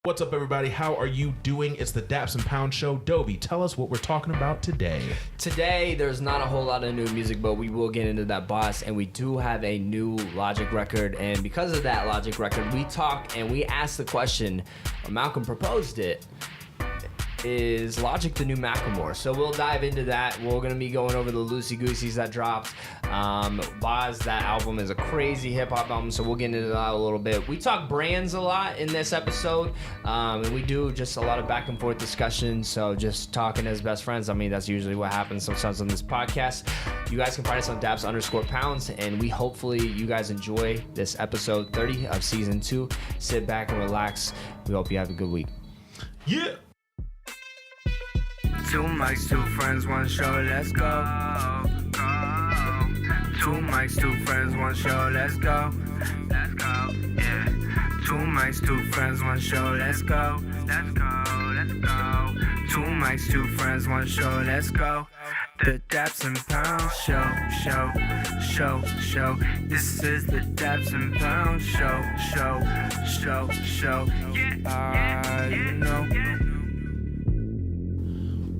What's up, everybody? How are you doing? It's the Daps and Pound Show. Dobie, tell us what we're talking about today. Today, there's not a whole lot of new music, but we will get into that, boss. And we do have a new Logic record. And because of that Logic record, we talked and we asked the question, Malcolm proposed it, is Logic the new Macklemore? So we'll dive into that. We're going to be going over the Loosey Gooseys that dropped. Bas, that album is a crazy hip-hop album, so we'll get into that a little bit. We talk brands a lot in this episode, and we do just a lot of back and forth discussion, so just talking as best friends. I mean, that's usually what happens sometimes on this podcast. You guys can find us on Daps_pounds, and we hopefully you guys enjoy this episode 30 of season 2. Sit back and relax. We hope you have a good week. Yeah! Two mics, two friends, one show, let's go. Two mics, two friends, one show, let's go. Let's go, yeah. Two mics, two friends, one show, let's go. Let's go, let's go. Two mics, two friends, one show, let's go. The Daps and Pound Show. This is the Daps and Pound Show. Yeah, you know.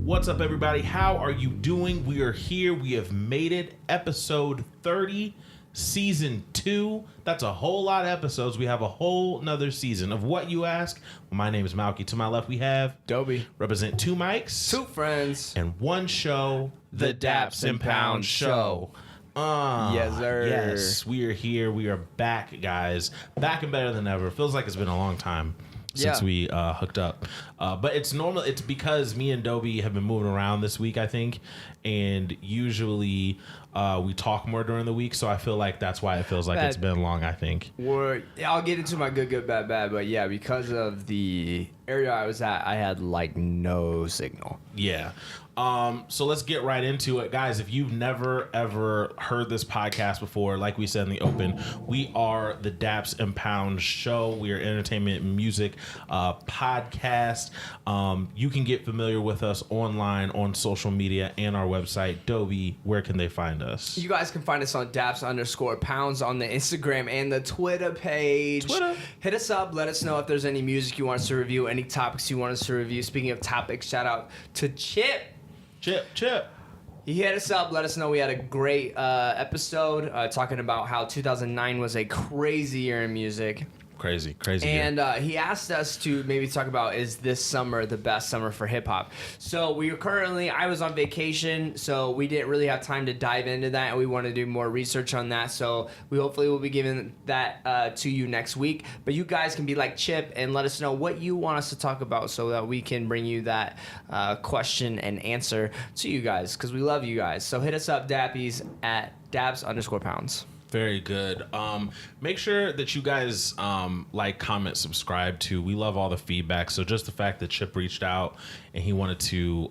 What's up, everybody? How are you doing? We are here. We have made it. Episode 30, season 2. That's a whole lot of episodes. We have a whole nother season of what you ask. Well, my name is Milky. To my left, we have Dobie. Represent two mics, Two friends. and one show, The Daps and Pound Show. Yes, sir. Yes, we are here. We are back, guys. Back and better than ever. Feels like it's been a long time since we hooked up. But it's normal. It's because me and Dobie have been moving around this week, I think. And usually we talk more during the week. So I feel like that's why it feels like it's been long, I think. I'll get into my good, bad. But yeah, because of the area I was at, I had like no signal. Yeah. So let's get right into it. Guys, if you've never, ever heard this podcast before, like we said in the open, we are the Daps and Pound Show. We are entertainment and music podcast. You can get familiar with us online, on social media, and our website. Dobie, where can they find us? You guys can find us on Daps_pounds on the Instagram and the Twitter page. Hit us up. Let us know if there's any music you want us to review, any topics you want us to review. Speaking of topics, shout out to Chip. Chip. He hit us up, let us know we had a great episode talking about how 2009 was a crazy year in music. Crazy. And he asked us to maybe talk about, is this summer the best summer for hip-hop? So I was on vacation, so we didn't really have time to dive into that, and we want to do more research on that. So we hopefully will be giving that to you next week. But you guys can be like Chip and let us know what you want us to talk about so that we can bring you that question and answer to you guys, because we love you guys. So hit us up, Dappies, at Daps_pounds. Very good. Make sure that you guys like, comment, subscribe too. We love all the feedback. So just the fact that Chip reached out and he wanted to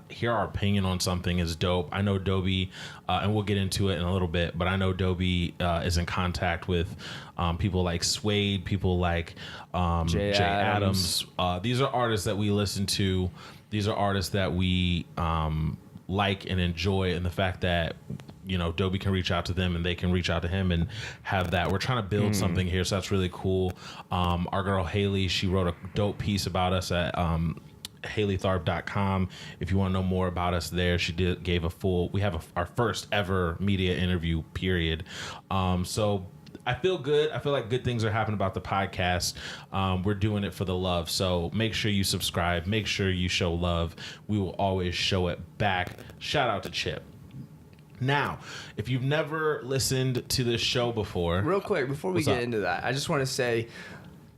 hear our opinion on something is dope. I know Dobie, and we'll get into it in a little bit, but I know Dobie is in contact with people like Suede, people like Jay Adams. These are artists that we listen to. These are artists that we like and enjoy, and the fact that Dobie can reach out to them and they can reach out to him and have that. We're trying to build something here, so that's really cool. Our girl Haley, she wrote a dope piece about us at HaleyTharp.com. If you want to know more about us there, she gave we have our first ever media interview, period. So I feel good. I feel like good things are happening about the podcast. We're doing it for the love. So make sure you subscribe. Make sure you show love. We will always show it back. Shout out to Chip. Now, if you've never listened to this show before... Real quick, before we get into that, I just want to say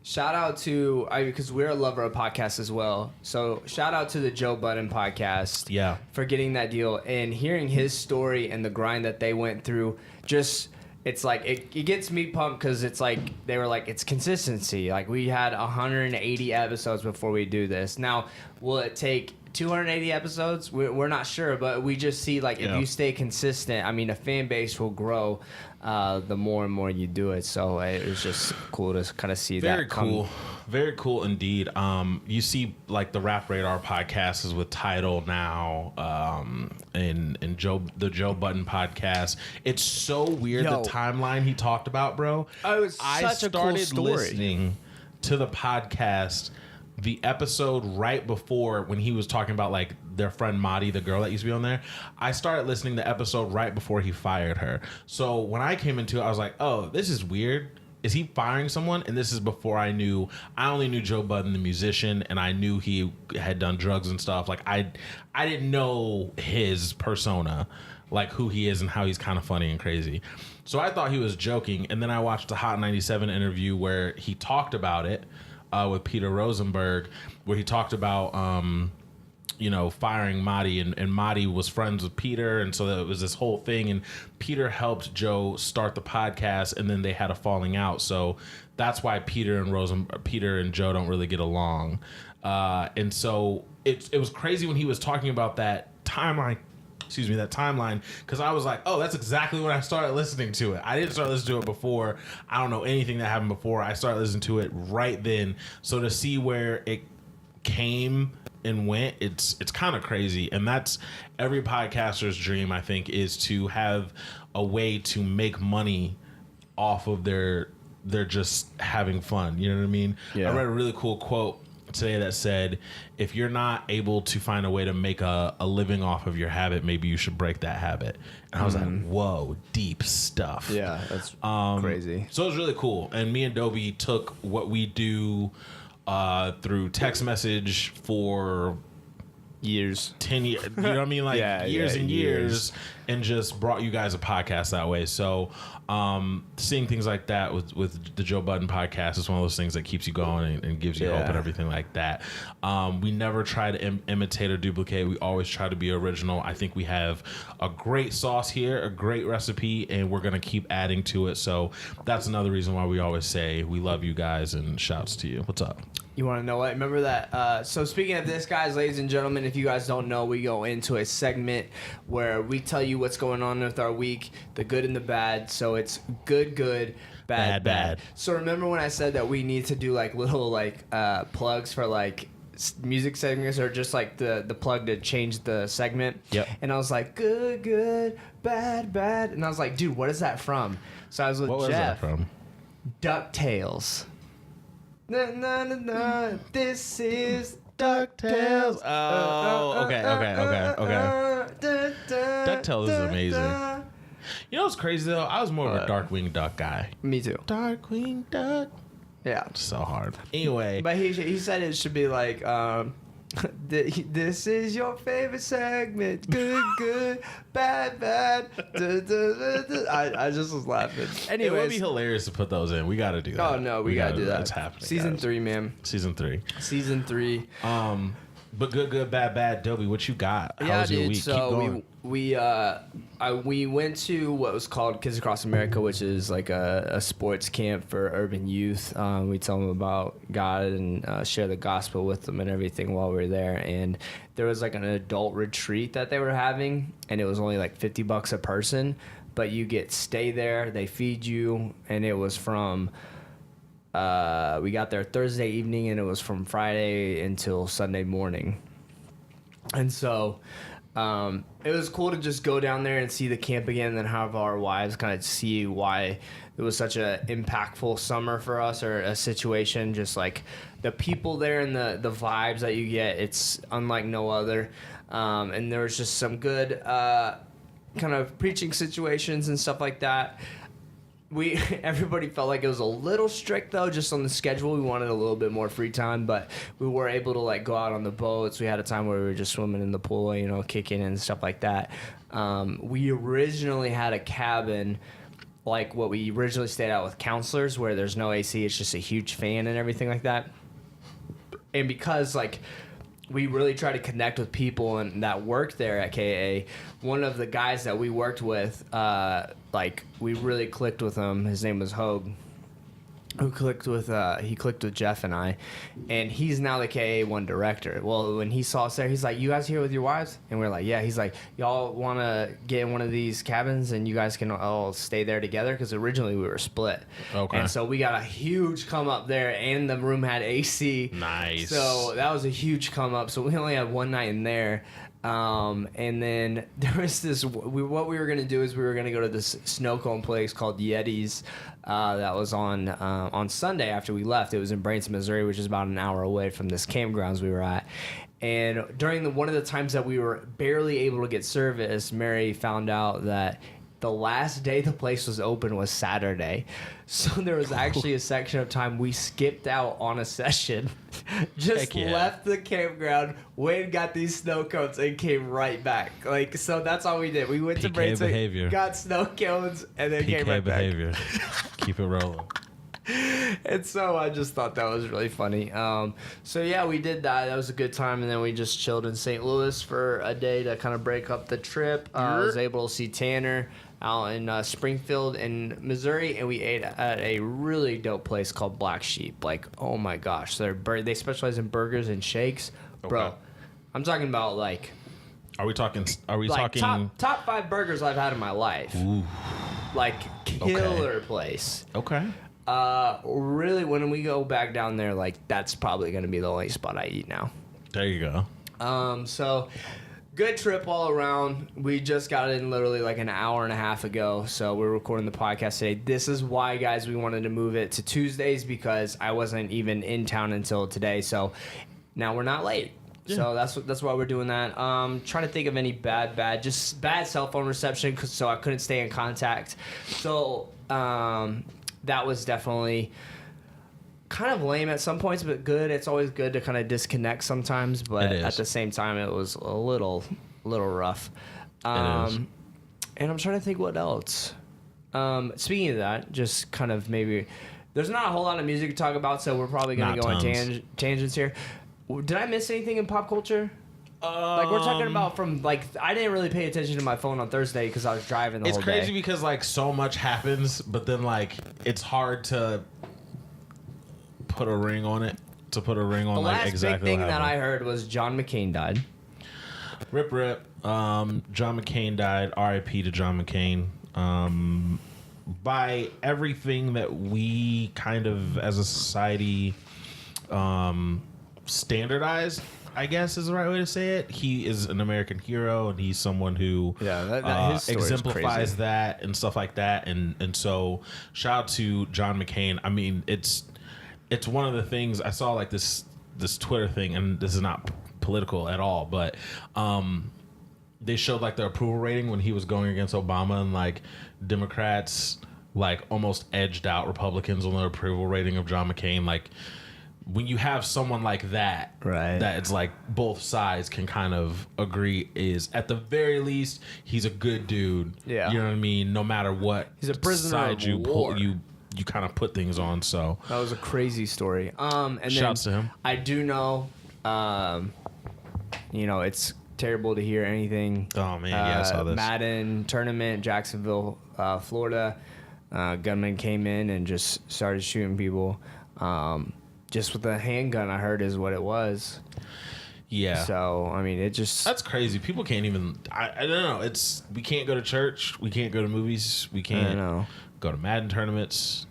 shout out to... because we're a lover of podcasts as well. So shout out to the Joe Budden podcast for getting that deal. And hearing his story and the grind that they went through, just... It's like, it gets me pumped because it's like, they were like, it's consistency. Like, we had 180 episodes before we do this. Now, will it take 280 episodes? We're not sure, but we just see, like, if you stay consistent, I mean, a fan base will grow the more and more you do it. So it was just cool to kind of see that come. Very cool indeed. You see, like, the Rap Radar podcast is with Tidal now, and the Joe Budden podcast. It's so weird, the timeline he talked about, bro. Oh, it was such a cool story. Listening to the podcast the episode right before when he was talking about like their friend Maddie, the girl that used to be on there. I started listening to the episode right before he fired her. So when I came into it, I was like, oh, this is weird. Is he firing someone? And this is before I only knew Joe Budden, the musician, and I knew he had done drugs and stuff. Like I didn't know his persona, like who he is and how he's kind of funny and crazy. So I thought he was joking. And then I watched the Hot 97 interview where he talked about it with Peter Rosenberg, where he talked about, firing Maddie, and Maddie was friends with Peter, and so it was this whole thing, and Peter helped Joe start the podcast, and then they had a falling out, so that's why Peter and Joe don't really get along, and so it was crazy when he was talking about that timeline, because I was like, oh, that's exactly when I started listening to it. I didn't start listening to it before. I don't know anything that happened before. I started listening to it right then, so to see where it came and went, it's kind of crazy. And that's every podcaster's dream, I think, is to have a way to make money off of their just having fun. You know what I mean? Yeah. I read a really cool quote today that said, if you're not able to find a way to make a living off of your habit, maybe you should break that habit. And I was like, whoa, deep stuff. Yeah, that's crazy. So it was really cool. And me and Dobie took what we do through text message for years, 10 years, you know what I mean? Like years and years, and just brought you guys a podcast that way. So seeing things like that with the Joe Budden podcast is one of those things that keeps you going and gives you hope and everything like that. We never try to imitate or duplicate. We always try to be original. I think we have a great sauce here, a great recipe, and we're going to keep adding to it. So that's another reason why we always say we love you guys and shouts to you. What's up? You want to know what? Remember that? So speaking of this, guys, ladies and gentlemen, if you guys don't know, we go into a segment where we tell you what's going on with our week, the good and the bad. So it's good, bad. So remember when I said that we need to do like little like plugs for like music segments, or just like the plug to change the segment? Yep. And I was like, good, bad. And I was like, dude, what is that from? So I was with Jeff. What was that from? DuckTales. Na, this is DuckTales. Oh, okay. DuckTales is amazing. You know what's crazy though? I was more of a Darkwing Duck guy. Me too. Darkwing Duck. Yeah. So hard. Anyway. But he said it should be like, this is your favorite segment. Good, bad. I just was laughing. Anyways. It would be hilarious to put those in. We got to do that. Oh, no, we got to do that. It's happening. Season 3, man. Season 3. But good, bad. Dobie, what you got? How was your week? So we went to what was called Kids Across America, which is like a sports camp for urban youth. We tell them about God and share the gospel with them and everything while we were there. And there was like an adult retreat that they were having, and it was only like $50 a person, but you get stay there, they feed you, and it was from we got there Thursday evening, and it was from Friday until Sunday morning. And so it was cool to just go down there and see the camp again, and then have our wives kind of see why it was such an impactful summer for us, or a situation. Just like the people there and the vibes that you get, it's unlike no other. And there was just some good kind of preaching situations and stuff like that. Everybody felt like it was a little strict though, just on the schedule. We wanted a little bit more free time, but we were able to like go out on the boats. We had a time where we were just swimming in the pool, kicking and stuff like that. We originally had a cabin, like what we originally stayed out with counselors, where there's no AC, it's just a huge fan and everything like that. And because like we really try to connect with people and that work there at KA. One of the guys that we worked with, we really clicked with him. His name was Hogue. He clicked with Jeff and I, and he's now the KA1 director. Well, when he saw us there, he's like, "You guys here with your wives?" And we're like, "Yeah." He's like, "Y'all want to get in one of these cabins and you guys can all stay there together?" Because originally we were split. Okay. And so we got a huge come up there, and the room had AC. Nice. So that was a huge come up. So we only had one night in there. And then there was this. What we were gonna do is we were gonna go to this snow cone place called Yeti's. That was on Sunday after we left. It was in Branson, Missouri, which is about an hour away from this campgrounds we were at. And during one of the times that we were barely able to get service, Mary found out that the last day the place was open was Saturday. So there was actually a section of time we skipped out on a session, just left the campground, went and got these snow cones, and came right back. Like, so that's all we did. We went to Branson, got snow cones, and then came right behavior. back. Keep it rolling. And so I just thought that was really funny. So yeah, we did that. That was a good time. And then we just chilled in St. Louis for a day to kind of break up the trip. I was able to see Tanner out in Springfield in Missouri, and we ate at a really dope place called Black Sheep. Like, oh my gosh, they specialize in burgers and shakes, bro. I'm talking about like. Are we talking? Top 5 burgers I've had in my life? Ooh. Like killer place. Okay. Really, when we go back down there, like that's probably gonna be the only spot I eat now. There you go. So good trip all around. We just got in literally like an hour and a half ago, so we're recording the podcast today. This is why, guys, we wanted to move it to Tuesdays because I wasn't even in town until today. So now we're not late. Yeah. So that's why we're doing that. Trying to think of any bad cell phone reception, so I couldn't stay in contact. So that was definitely kind of lame at some points, but good. It's always good to kind of disconnect sometimes, but at the same time, it was a little rough. And I'm trying to think what else. Speaking of that, just kind of maybe there's not a whole lot of music to talk about, so we're probably going to go on tangents here. Did I miss anything in pop culture? Like we're talking about from like I didn't really pay attention to my phone on Thursday because I was driving the whole day. It's crazy because like so much happens, but then like it's hard to put a ring on it. To put a ring on like exactly what happened. The last big thing that I heard was John McCain died. Rip. John McCain died. R.I.P. to John McCain. By everything that we kind of as a society standardized, I guess is the right way to say it. He is an American hero, and he's someone who his exemplifies that and stuff like that. And so shout out to John McCain. I mean, it's one of the things I saw, like this Twitter thing, and this is not political at all, but they showed like the approval rating when he was going against Obama, and like Democrats like almost edged out Republicans on the approval rating of John McCain. Like when you have someone like that, right, that it's like both sides can kind of agree is at the very least he's a good dude. Yeah, you know what I mean. No matter what, he's a prisoner of war. You kind of put things on. So that was a crazy story. And shouts to him. I do know, it's terrible to hear anything. Oh man, yeah, I saw this Madden tournament, Jacksonville, Florida. Gunman came in and just started shooting people. Just with a handgun, I heard is what it was. Yeah. So I mean, that's crazy. People can't even. I don't know. We can't go to church. We can't go to movies. We can't go to Madden tournaments.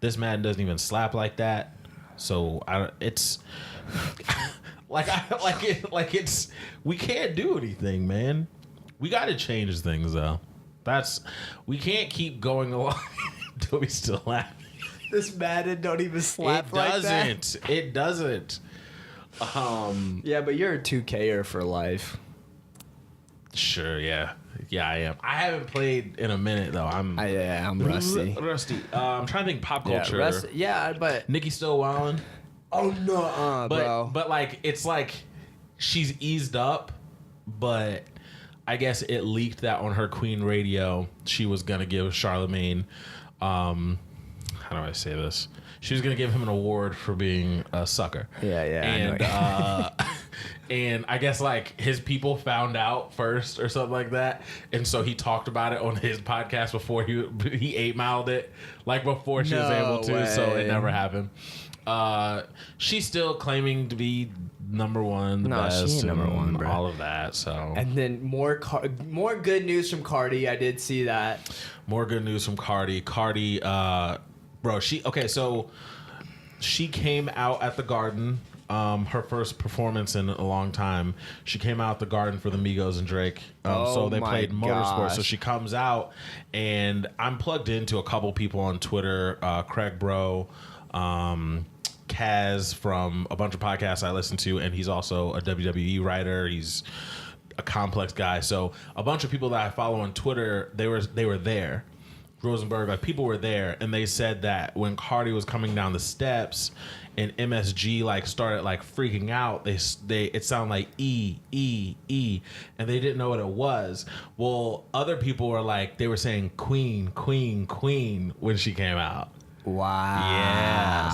This Madden doesn't even slap like that. So it's we can't do anything, man. We got to change things though. We can't keep going along until we still laugh. This Madden don't even slap like that. It doesn't. Yeah, but you're a 2K'er for life. Sure, yeah. Yeah, I am. I haven't played in a minute, though. I'm rusty. I'm trying to think pop culture. But... Nikki still wildin'? Oh, no, bro. But, like, it's like she's eased up, but I guess it leaked that on her Queen radio she was going to give Charlemagne... how do I say this? She was going to give him an award for being a sucker. Yeah. And and I guess like his people found out first or something like that, and so he talked about it on his podcast before he 8-miled it, like before she was able to. Way. So it never happened. She's still claiming to be number one, the best, she ain't number one, bro. All of that. So and then more good news from Cardi. I did see that. More good news from Cardi. Cardi, bro. So she came out at the Garden. her first performance in a long time. She came out the Garden for the Migos and Drake. So they played Motorsport. So she comes out, and I'm plugged into a couple people on Twitter. Craig Bro, Kaz from a bunch of podcasts I listen to, and he's also a WWE writer. He's a complex guy. So a bunch of people that I follow on Twitter, they were there. Rosenberg, like people were there, and they said that when Cardi was coming down the steps and MSG like started like freaking out, they it sounded like E, and they didn't know what it was. Well, other people were like, they were saying Queen, Queen, Queen when she came out. Wow. Yeah.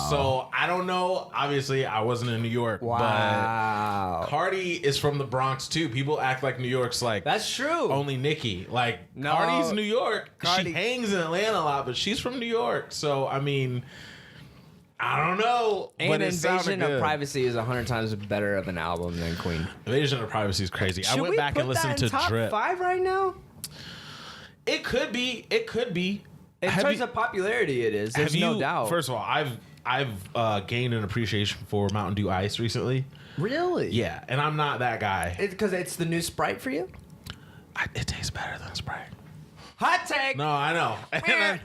So I don't know. Obviously, I wasn't in New York. Wow. But Cardi is from the Bronx too. People act like New York's like that's true. Only Nicki. Like no, Cardi's New York. Cardi. She hangs in Atlanta a lot, but she's from New York. So I mean, I don't know. And but Invasion of Privacy is 100 times better of an album than Queen. Invasion of Privacy is crazy. Should I went back and listened to top Drip. 5 right now? It could be. It could be. In terms of popularity, it is. There's no doubt. First of all, I've gained an appreciation for Mountain Dew Ice recently. Really? Yeah, and I'm not that guy. Because it's the new Sprite for you? It tastes better than Sprite. Hot take! No, I know.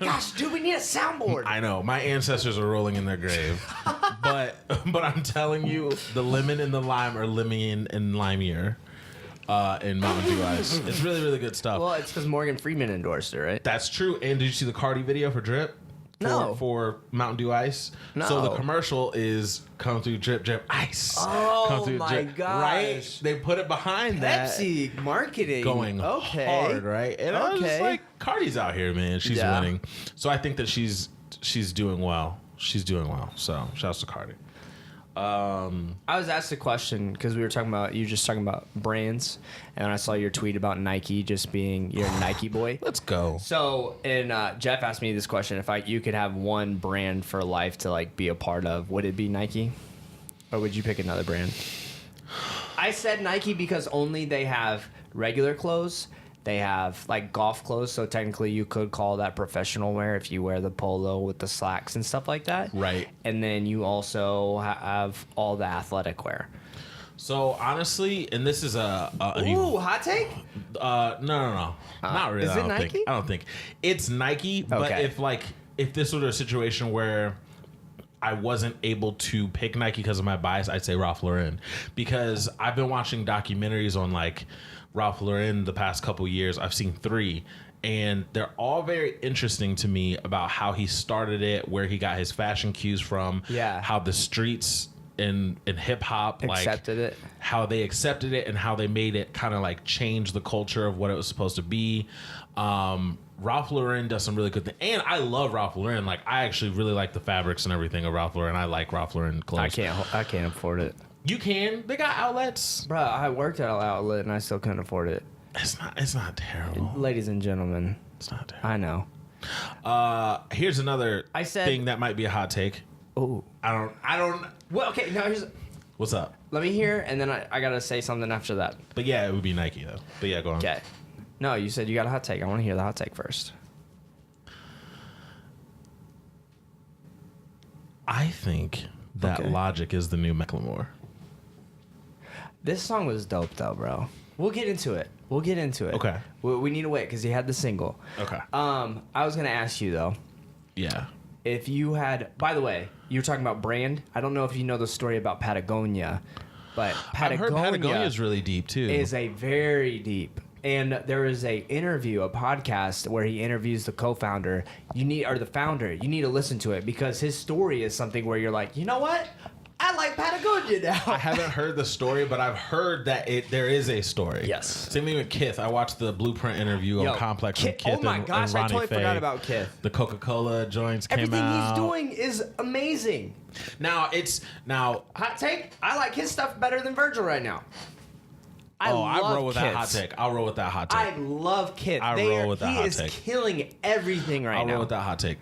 Gosh, dude, we need a soundboard. I know. My ancestors are rolling in their grave. but I'm telling you, the lemon and the lime are lemon and limier. In Mountain Dew Ice. It's really, really good stuff. Well, it's because Morgan Freeman endorsed it, right? That's true. And did you see the Cardi video for Drip? For Mountain Dew Ice? No. So the commercial is come through Drip, Drip, Ice. Oh, come through my drip, gosh. Right? They put it behind Pepsi marketing. Going hard, right? And I was just like, Cardi's out here, man. She's winning. So I think that she's doing well. She's doing well. So shouts to Cardi. I was asked a question because you were talking about brands, and I saw your tweet about Nike just being your Nike boy. Let's go. So, and Jeff asked me this question: if you could have one brand for life to like be a part of, would it be Nike, or would you pick another brand? I said Nike because only they have regular clothes. They have like golf clothes, so technically you could call that professional wear if you wear the polo with the slacks and stuff like that. Right. And then you also have all the athletic wear. So honestly, and this is Ooh, hot take? No. Not really. Is it Nike? I don't think it's Nike. But if this was a situation where I wasn't able to pick Nike because of my bias, I'd say Ralph Lauren, because I've been watching documentaries on like Ralph Lauren the past couple years. I've seen 3, and they're all very interesting to me about how he started it, where he got his fashion cues from, how the streets in hip hop accepted it, how they accepted it, and how they made it kind of like change the culture of what it was supposed to be. Ralph Lauren does some really good things, and I love Ralph Lauren. Like I actually really like the fabrics and everything of Ralph Lauren. I like Ralph Lauren clothes. I can't afford it. You can. They got outlets. Bro, I worked at an outlet and I still couldn't afford it. It's not terrible. Ladies and gentlemen. It's not terrible. I know. Here's another thing that might be a hot take. Oh. I don't. Well, okay, now here's... What's up? Let me hear, and then I gotta say something after that. But yeah, it would be Nike though. But yeah, go on. Okay. No, you said you got a hot take. I want to hear the hot take first. I think that Logic is the new Macklemore. This song was dope, though, bro. We'll get into it. Okay. We need to wait because he had the single. Okay. I was gonna ask you though. Yeah. If you had, by the way, you were talking about brand. I don't know if you know the story about Patagonia, but I've heard Patagonia is really deep too. Is a very deep. And there is a podcast where he interviews the co-founder. The founder. You need to listen to it because his story is something where you're like, you know what? I like Patagonia now. I haven't heard the story, but I've heard that there is a story. Yes. Same thing with Kith. I watched the Blueprint interview on Complex with Kith. Oh my gosh, and I totally Faye. forgot about Kith. The Coca-Cola joints came out. Everything he's doing is amazing. Now hot take. I like his stuff better than Virgil right now. I roll with that hot take. I'll roll with that hot take. I love Kith. Roll with that hot take. He is killing everything right now. I'll roll with that hot take.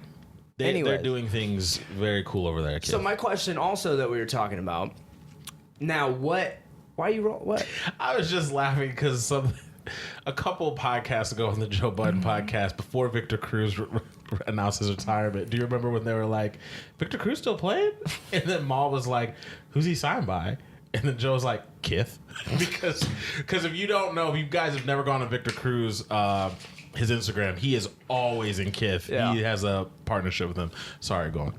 They're doing things very cool over there, Kith. So my question also that we were talking about. Now what? Why you roll? What? I was just laughing because a couple podcasts ago on the Joe Budden podcast, before Victor Cruz announced his retirement. Do you remember when they were like, Victor Cruz still playing? And then Maul was like, who's he signed by? And then Joe was like, Kith. because if you don't know, if you guys have never gone to Victor Cruz, his Instagram, he is always in Kith. Yeah. He has a partnership with him. Sorry, go on.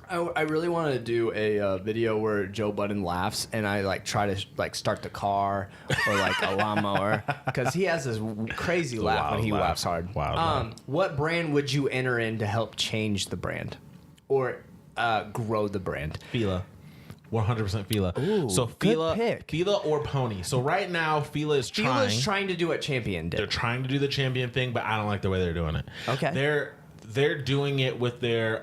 I really want to do a video where Joe Budden laughs and I like try to like start the car or like a lawnmower because he has this crazy laugh when he laughs hard. Wow. What brand would you enter in to help change the brand or grow the brand? Fila. 100% Fila. Ooh, so good Fila, pick. Fila or Pony. So right now, Fila is Fila's trying to do what Champion did. They're trying to do the Champion thing, but I don't like the way they're doing it. Okay. They're doing it with their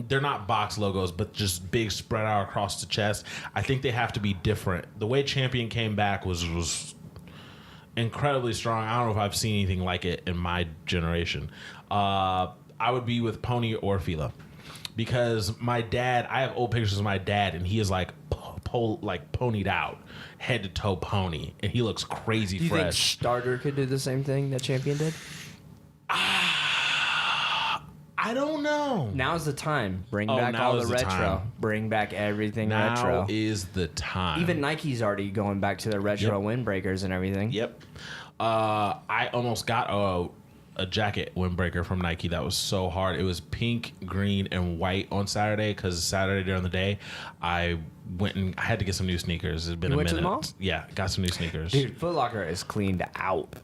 they're not box logos, but just big spread out across the chest. I think they have to be different. The way Champion came back was incredibly strong. I don't know if I've seen anything like it in my generation. I would be with Pony or Fila. Because my dad, I have old pictures of my dad, and he is like ponied out, head to toe pony, and he looks crazy Do you think fresh. Starter could do the same thing that Champion did? I don't know. Now's the time. Bring back all the retro. Time. Bring back everything Now retro. is the time. Even Nike's already going back to their retro windbreakers and everything. Yep. I almost got a jacket windbreaker from Nike that was so hard. It was pink, green, and white on Saturday because Saturday during the day, I went and I had to get some new sneakers. It's been a went minute. to the mall? Yeah, got some new sneakers. Dude, Foot Locker is cleaned out.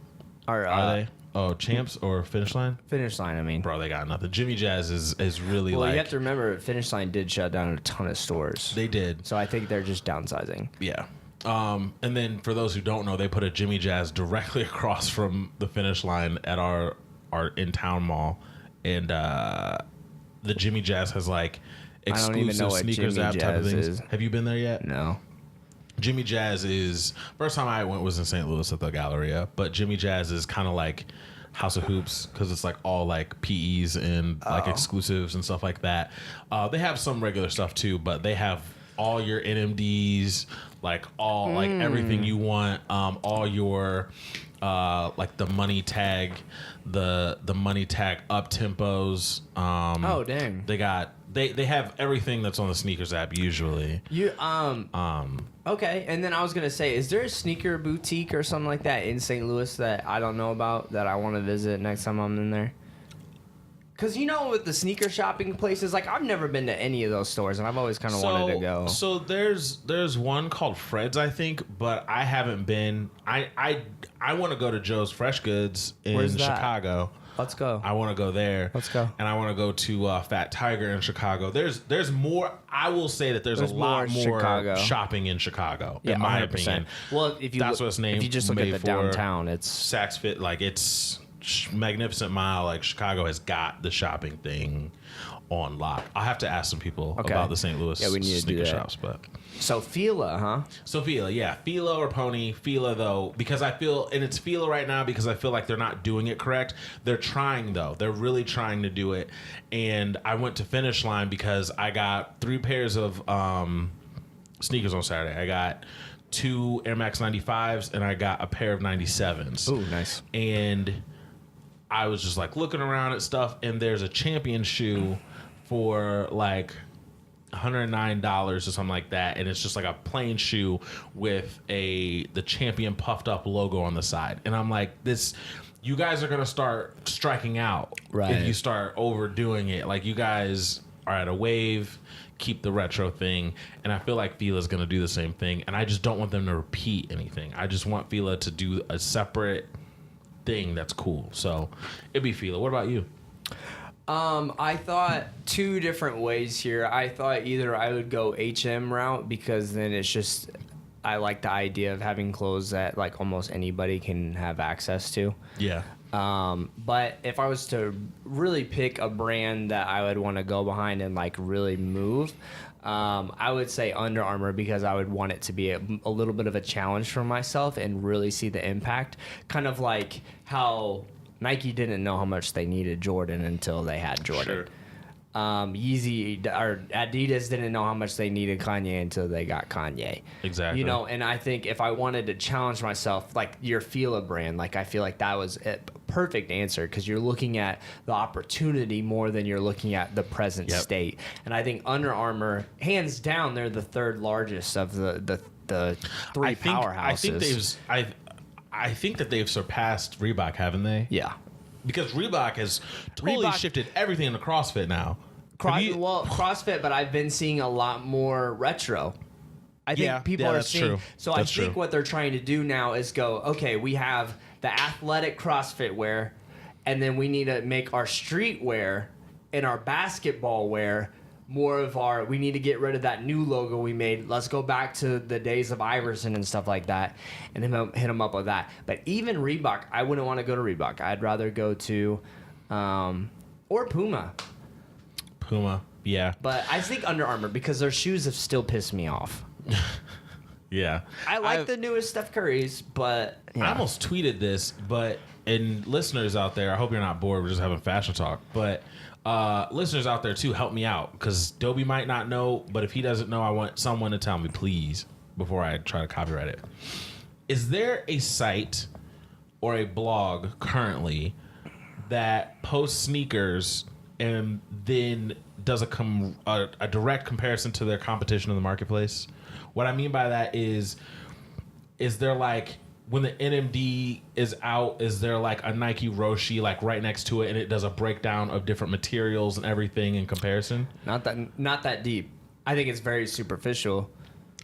Or, Are they? Oh, Champs or Finish Line? Finish Line, I mean. Bro, they got nothing. Jimmy Jazz is really Well, like... you have to remember, Finish Line did shut down a ton of stores. They did. So I think they're just downsizing. Yeah. And then for those who don't know, they put a Jimmy Jazz directly across from the Finish Line at our in-town mall. And the Jimmy Jazz has like don't even know exclusive what sneakers Jimmy app type of Jazz things. is. Have you been there yet? No. Jimmy Jazz is... First time I went was in St. Louis at the Galleria. But Jimmy Jazz is kind of like House of Hoops because it's like all like PEs and like exclusives and stuff like that. They have some regular stuff too, but they have all your NMDs, like all like everything you want, all your like the money tag, the money tag up tempos. Oh, dang. They have everything that's on the sneakers app usually. Okay, and then I was gonna say, is there a sneaker boutique or something like that in St. Louis that I don't know about that I want to visit next time I'm in there? Because you know, with the sneaker shopping places, like I've never been to any of those stores, and I've always kind of wanted to go. So there's one called Fred's, I think, but I haven't been. I want to go to Joe's Fresh Goods in Where's that? Chicago. Let's go. I want to go there. Let's go. And I want to go to Fat Tiger in Chicago. There's more. I will say that there's a lot more Chicago. shopping in Chicago. Yeah, in my 100%. opinion. Well, if you That's what it's named. If you just look at made the for. downtown, it's Saks Fit, like it's Magnificent Mile. Like Chicago has got the shopping thing on lock. I'll have to ask some people about the St. Louis we need to do sneaker that. shops, but. so Fila, huh? So Fila, yeah. Fila or Pony. Fila, though, because I feel, and it's Fila right now because I feel like they're not doing it correct. They're trying, though. They're really trying to do it. And I went to Finish Line because I got 3 pairs of sneakers on Saturday. I got 2 Air Max 95s and I got a pair of 97s. Ooh, nice. And I was just like looking around at stuff, and there's a Champion shoe for like $109 or something like that, and it's just like a plain shoe with the Champion puffed up logo on the side. And I'm like, this, you guys are gonna start striking out if you start overdoing it. Like, you guys are at a wave, keep the retro thing, and I feel like Fila's gonna do the same thing, and I just don't want them to repeat anything. I just want Fila to do a separate thing that's cool. So it'd be Fila. What about you? I thought 2 different ways here. I thought either I would go HM route because then it's just, I like the idea of having clothes that like almost anybody can have access to. Yeah. But if I was to really pick a brand that I would want to go behind and like really move, I would say Under Armour because I would want it to be a little bit of a challenge for myself and really see the impact. Kind of like how Nike didn't know how much they needed Jordan until they had Jordan. Sure. Yeezy or Adidas didn't know how much they needed Kanye until they got Kanye. Exactly. You know, and I think if I wanted to challenge myself, like your Fila brand, like I feel like that was perfect answer because you're looking at the opportunity more than you're looking at the present state. And I think Under Armour, hands down, they're the third largest of the three powerhouses. I think that they've surpassed Reebok, haven't they? Yeah. Because Reebok has totally shifted everything into CrossFit now. CrossFit, but I've been seeing a lot more retro. I think people are seeing. True. So I think what they're trying to do now is go, okay, we have the athletic CrossFit wear, and then we need to make our street wear and our basketball wear more of our. We need to get rid of that new logo we made. Let's go back to the days of Iverson and stuff like that, and then hit them up with that. But even Reebok, I wouldn't want to go to Reebok. I'd rather go to, or Puma. Yeah. But I think Under Armour because their shoes have still pissed me off. Yeah. I like the newest Steph Curry's, but I almost tweeted this, and listeners out there, I hope you're not bored. We're just having fashion talk. But listeners out there, too, help me out. Because Dobie might not know, but if he doesn't know, I want someone to tell me, please, before I try to copyright it. Is there a site or a blog currently that posts sneakers and then does a direct comparison to their competition in the marketplace? What I mean by that is there like when the NMD is out, is there like a Nike Roshi like right next to it and it does a breakdown of different materials and everything in comparison? Not that deep. I think it's very superficial.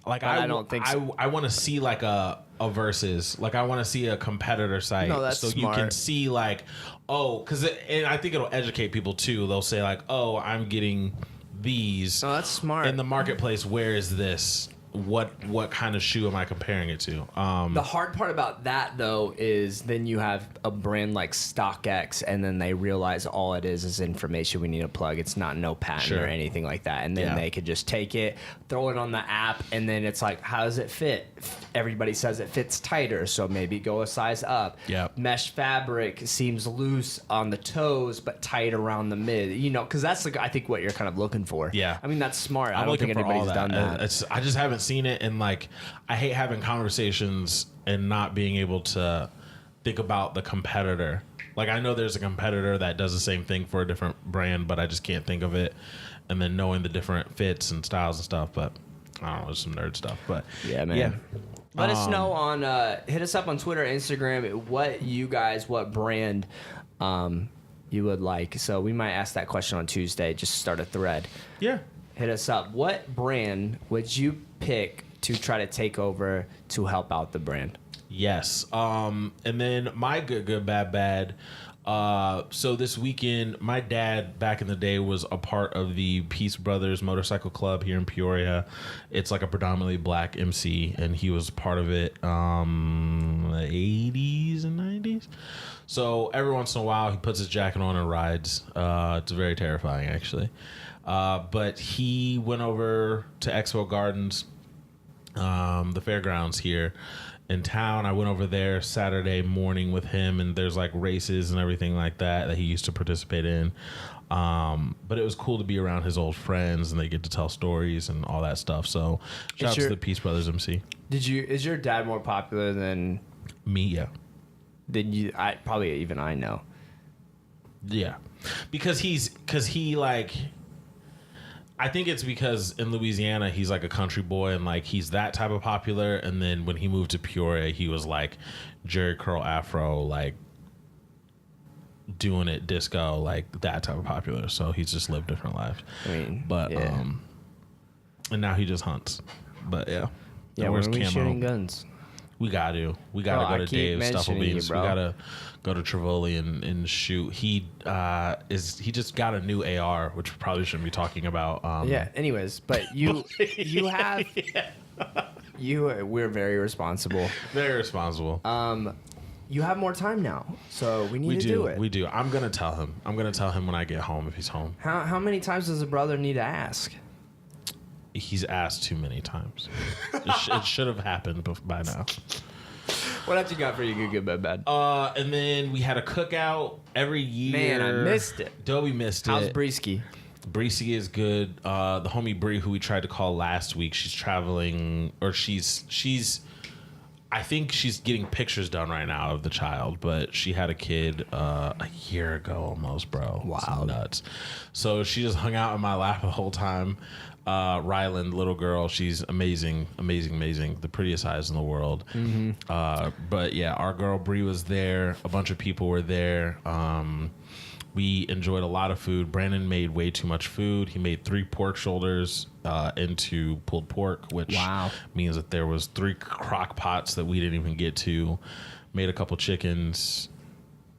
Like I don't think so. I want to see like a versus. Like I want to see a competitor site. No, that's so smart. You can see like, and I think it'll educate people too. They'll say like, oh, I'm getting these. Oh, that's smart. In the marketplace, where is this? What kind of shoe am I comparing it to? The hard part about that though is then you have a brand like StockX, and then they realize all it is information we need to plug. It's not no patent or anything like that, and then they could just take it, throw it on the app, and then it's like, how does it fit? Everybody says it fits tighter, so maybe go a size up. Yep. Mesh fabric seems loose on the toes but tight around the mid. Because that's I think what you're kind of looking for. Yeah. I mean that's smart. I I'm don't think looking for anybody's all done that. I just haven't seen it, and like I hate having conversations and not being able to think about the competitor. Like I know there's a competitor that does the same thing for a different brand, but I just can't think of it. And then knowing the different fits and styles and stuff, but I don't know, it's some nerd stuff. But yeah, man. Yeah. Let us know on hit us up on Twitter, Instagram, what brand you would like. So we might ask that question on Tuesday. Just start a thread. Yeah. Hit us up. What brand would you pick to try to take over to help out the brand? Yes. And then my good, bad. So this weekend, my dad back in the day was a part of the Peace Brothers Motorcycle Club here in Peoria. It's like a predominantly black MC, and he was part of it the 80s and 90s. So every once in a while, he puts his jacket on and rides. It's very terrifying, actually. But he went over to Expo Gardens, the fairgrounds here in town. I went over there Saturday morning with him, and there's like races and everything like that he used to participate in. But it was cool to be around his old friends, and they get to tell stories and all that stuff. So shout out to the Peace Brothers MC. Is your dad more popular than me? Yeah. Than you? I know. Yeah, because he like. I think it's because in Louisiana he's like a country boy, and like he's that type of popular. And then when he moved to Peoria, he was like Jerry curl afro, like doing it disco, like that type of popular. So he's just lived different lives. I mean, but and now he just hunts. But yeah, when are we shooting guns? We gotta go to Dave's Stufflebeans. We gotta go to Trivoli and shoot. He just got a new AR, which we probably shouldn't be talking about. Anyways, but you have we're very responsible. Very responsible. You have more time now, so we need to do it. We do. I'm gonna tell him. When I get home if he's home. How many times does a brother need to ask? He's asked too many times. It should have happened by now. What else you got for you, good, bad? And then we had a cookout every year. Man, I missed it. Dobie missed it. How's Breesky? Breesky is good. The homie Bree, who we tried to call last week, she's traveling, or she's I think she's getting pictures done right now of the child, but she had a kid a year ago almost, bro. Wow. It's nuts. So she just hung out in my lap the whole time. Ryland, little girl, she's amazing, the prettiest eyes in the world. But yeah, our girl Bree was there. A bunch of people were there. We enjoyed a lot of food. Brandon made way too much food. He made 3 pork shoulders into pulled pork, which means that there was 3 crock pots that we didn't even get to. Made a couple chickens,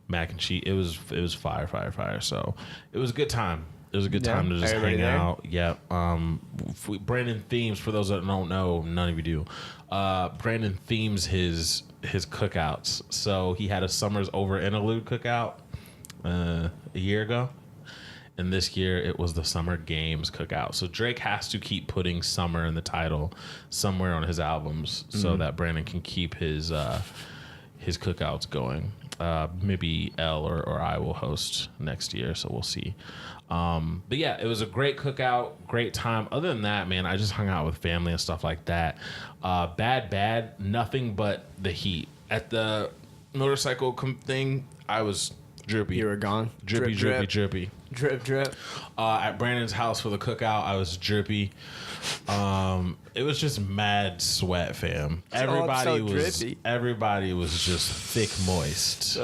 mac and cheese. It was fire. So it was a good time. It was a good time to just hang out. Yeah. Brandon themes, for those that don't know, none of you do. Brandon themes his cookouts. So he had a Summers Over Interlude cookout a year ago. And this year it was the Summer Games cookout. So Drake has to keep putting summer in the title somewhere on his albums so that Brandon can keep his cookouts going. Maybe L or I will host next year, so we'll see. But yeah, it was a great cookout, great time. Other than that, man, I just hung out with family and stuff like that. Bad, nothing but the heat. At the motorcycle thing, I was drippy. You were gone? Drippy. Drip. At Brandon's house for the cookout, I was drippy. It was just mad sweat, fam. Everybody was just thick, moist.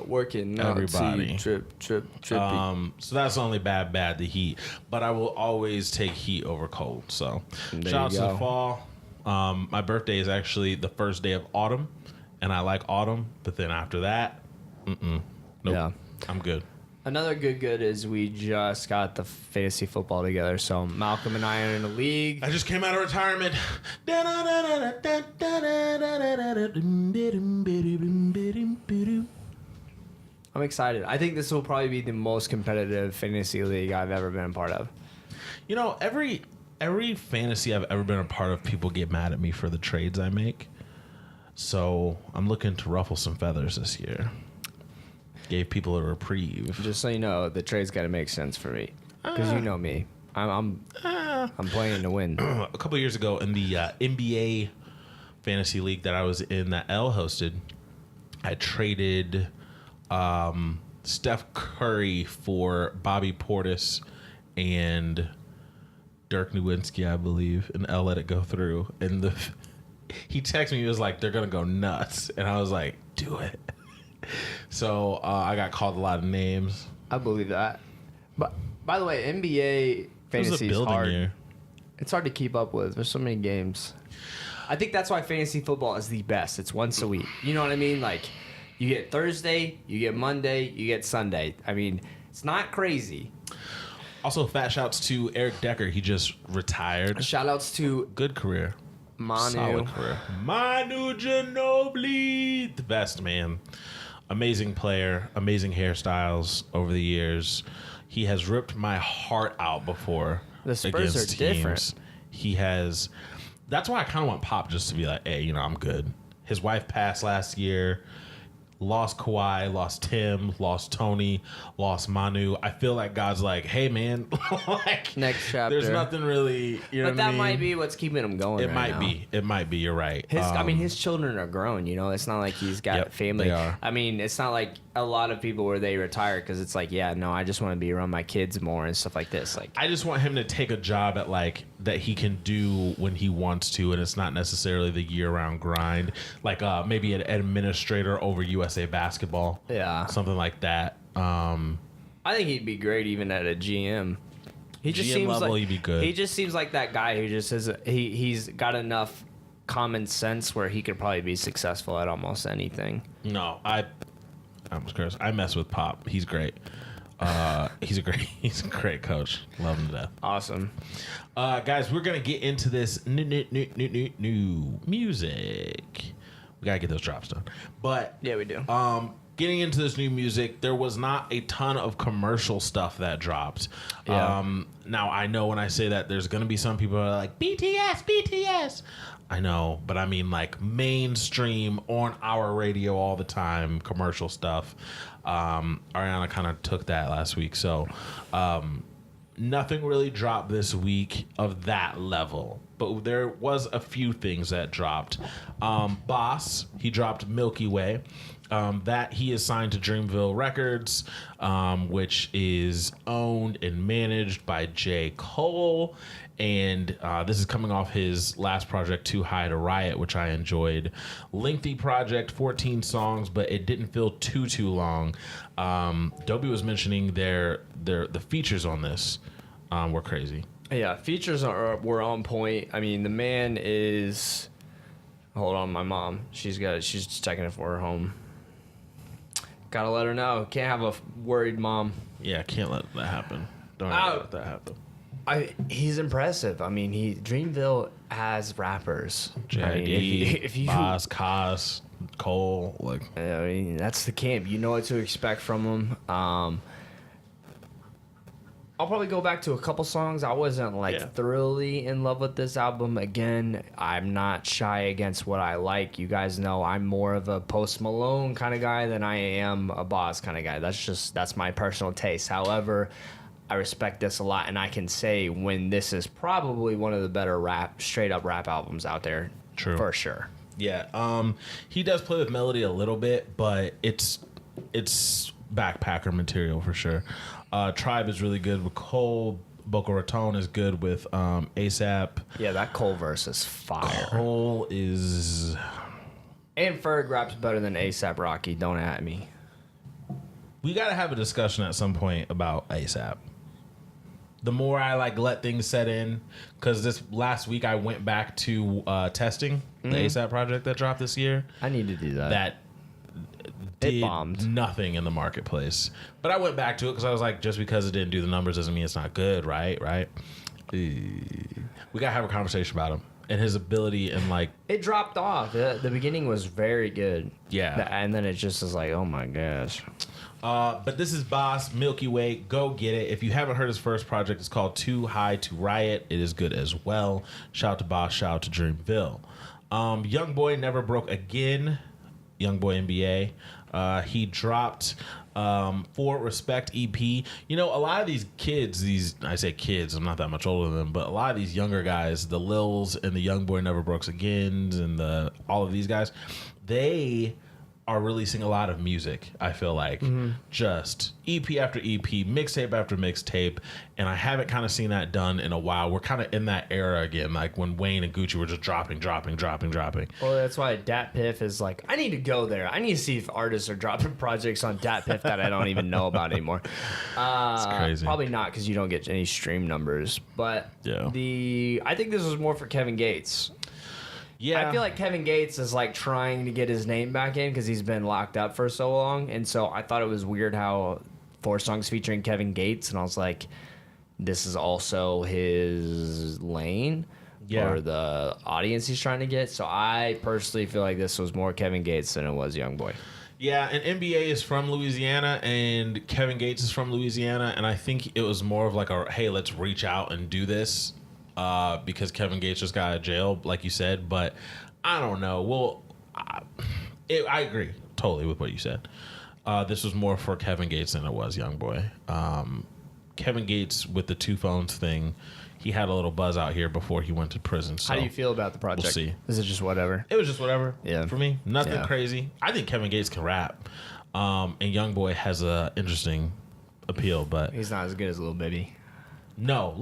Working. Everybody. Drippy. So that's only bad, the heat. But I will always take heat over cold. So shout out to the fall. My birthday is actually the first day of autumn, and I like autumn. But then after that, nope. Yeah. I'm good. Another good is we just got the fantasy football together. So Malcolm and I are in a league. I just came out of retirement. I'm excited. I think this will probably be the most competitive fantasy league I've ever been a part of. You know, every fantasy I've ever been a part of, people get mad at me for the trades I make. So I'm looking to ruffle some feathers this year. Gave people a reprieve. Just so you know, the trade's got to make sense for me, because you know me. I'm playing to win. A couple years ago in the NBA fantasy league that I was in, that L hosted, I traded Steph Curry for Bobby Portis and Dirk Nowitzki, I believe, and L let it go through. And he texted me, he was like, "They're gonna go nuts," and I was like, "Do it." So I got called a lot of names. I believe that. But by the way, NBA fantasy is hard. Year. It's hard to keep up with. There's so many games. I think that's why fantasy football is the best. It's once a week. You know what I mean? Like, you get Thursday, you get Monday, you get Sunday. I mean, it's not crazy. Also, fat shouts to Eric Decker. He just retired. Shout outs to good career. Manu. Solid career. Manu Ginobili. The best, man. Amazing player, amazing hairstyles over the years. He has ripped my heart out before. The Spurs are different. He has. That's why I kind of want Pop just to be like, hey, I'm good. His wife passed last year. Lost Kawhi, lost Tim, lost Tony, lost Manu. I feel like God's like, hey, man, like, next chapter. There's nothing really, but that might be what's keeping him going. It might be. It might be. You're right. His children are grown. It's not like he's got family. They are. I mean, it's not like a lot of people where they retire because it's like, I just want to be around my kids more and stuff like this. Like, I just want him to take a job at that he can do when he wants to, and it's not necessarily the year-round grind. Like maybe an administrator over USA Basketball. Yeah, something like that. I think he'd be great even at a GM. He just GM seems level, like he'd be good. He just seems like that guy who just has he's got enough common sense where he could probably be successful at almost anything. No, I'm Chris. I mess with Pop. He's great. He's a great coach. Love him to death. Awesome. Guys, we're gonna get into this new music. We gotta get those drops done. But yeah, we do. Getting into this new music, there was not a ton of commercial stuff that dropped. Yeah. Now I know when I say that, there's gonna be some people who are like BTS. I know, but I mean like mainstream on our radio all the time commercial stuff. Ariana kind of took that last week, so nothing really dropped this week of that level. but there was a few things that dropped. Bas, he dropped Milky Way. That he is signed to Dreamville Records, which is owned and managed by J. Cole. And this is coming off his last project, Too High to Riot, which I enjoyed. Lengthy project, 14 songs, but it didn't feel too long. Dobie was mentioning the features on this were crazy. Yeah, features were on point. I mean, the man is. Hold on, my mom. She's just checking it for her home. Gotta let her know. Can't have a worried mom. Yeah, can't let that happen. Don't let that happen. He's impressive. I mean, Dreamville has rappers. JID, I mean, if you Bas, Cos, Cole, like. I mean, that's the camp. You know what to expect from him. I'll probably go back to a couple songs. I wasn't thoroughly in love with this album. Again, I'm not shy against what I like. You guys know I'm more of a Post Malone kind of guy than I am a Bas kind of guy. That's my personal taste. However, I respect this a lot, and I can say when this is probably one of the better straight up rap albums out there. True. For sure. Yeah. He does play with melody a little bit, but it's backpacker material for sure. Tribe is really good with Cole. Boca Raton is good with ASAP. Yeah, that Cole verse is fire. Cole is... And Ferg raps better than ASAP Rocky. Don't at me. We got to have a discussion at some point about ASAP. The more I let things set in, because this last week I went back to testing the ASAP project that dropped this year. I need to do that. That did nothing in the marketplace. But I went back to it because I was like, just because it didn't do the numbers doesn't mean it's not good, right? We got to have a conversation about him and his ability and It dropped off. The beginning was very good. Yeah. And then it just is like, oh my gosh. But this is Bas Milky Way. Go get it. If you haven't heard his first project, it's called Too High to Riot. It is good as well. Shout out to Bas. Shout out to Dreamville. YoungBoy Never Broke Again. YoungBoy NBA. He dropped For Respect EP. You know, a lot of these kids, I say kids, I'm not that much older than them, but a lot of these younger guys, the Lils and the YoungBoy Never Broke Again and all of these guys, they are releasing a lot of music, I feel like. Just EP after EP, mixtape after mixtape, and I haven't kind of seen that done in a while. We're kind of in that era again, like when Wayne and Gucci were just dropping. Well, that's why DatPiff is like, I need to go there. I need to see if artists are dropping projects on DatPiff that I don't even know about anymore. It's crazy. Probably not, because you don't get any stream numbers. But yeah. I think this was more for Kevin Gates. Yeah. I feel like Kevin Gates is trying to get his name back in because he's been locked up for so long. And so I thought it was weird how 4 songs featuring Kevin Gates. And I was like, this is also his lane or the audience he's trying to get. So I personally feel like this was more Kevin Gates than it was YoungBoy. Yeah, and NBA is from Louisiana, and Kevin Gates is from Louisiana. And I think it was more of hey, let's reach out and do this. Because Kevin Gates just got out of jail, like you said, but I don't know. Well, I agree totally with what you said. This was more for Kevin Gates than it was YoungBoy. Kevin Gates with the 2 phones thing, he had a little buzz out here before he went to prison. So how do you feel about the project? We'll see. Is it just whatever? It was just whatever. Yeah. For me, nothing crazy. I think Kevin Gates can rap, and YoungBoy has a interesting appeal, but he's not as good as Lil Baby. No,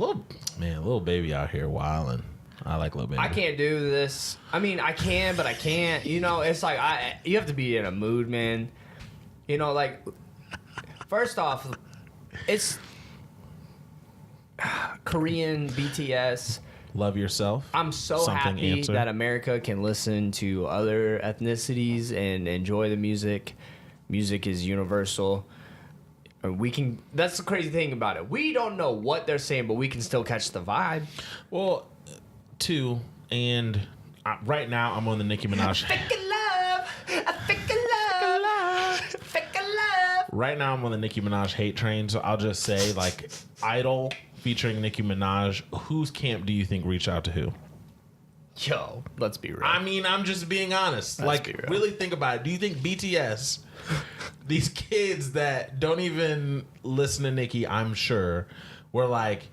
Lil Baby out here wilding. I like Lil Baby. I can't do this. I mean, I can, but I can't. You know, it's like you have to be in a mood, man. You know, first off, it's Korean BTS. Love yourself. I'm so happy that America can listen to other ethnicities and enjoy the music. Music is universal. That's the crazy thing about it. We don't know what they're saying, but we can still catch the vibe. Well, 2, and right now I'm on the Nicki Minaj. Right now I'm on the Nicki Minaj hate train, so I'll just say, Idol featuring Nicki Minaj, whose camp do you think reached out to who? Yo, let's be real. I mean, I'm just being honest. Really think about it. Do you think BTS, these kids that don't even listen to Nicki, I'm sure, were like,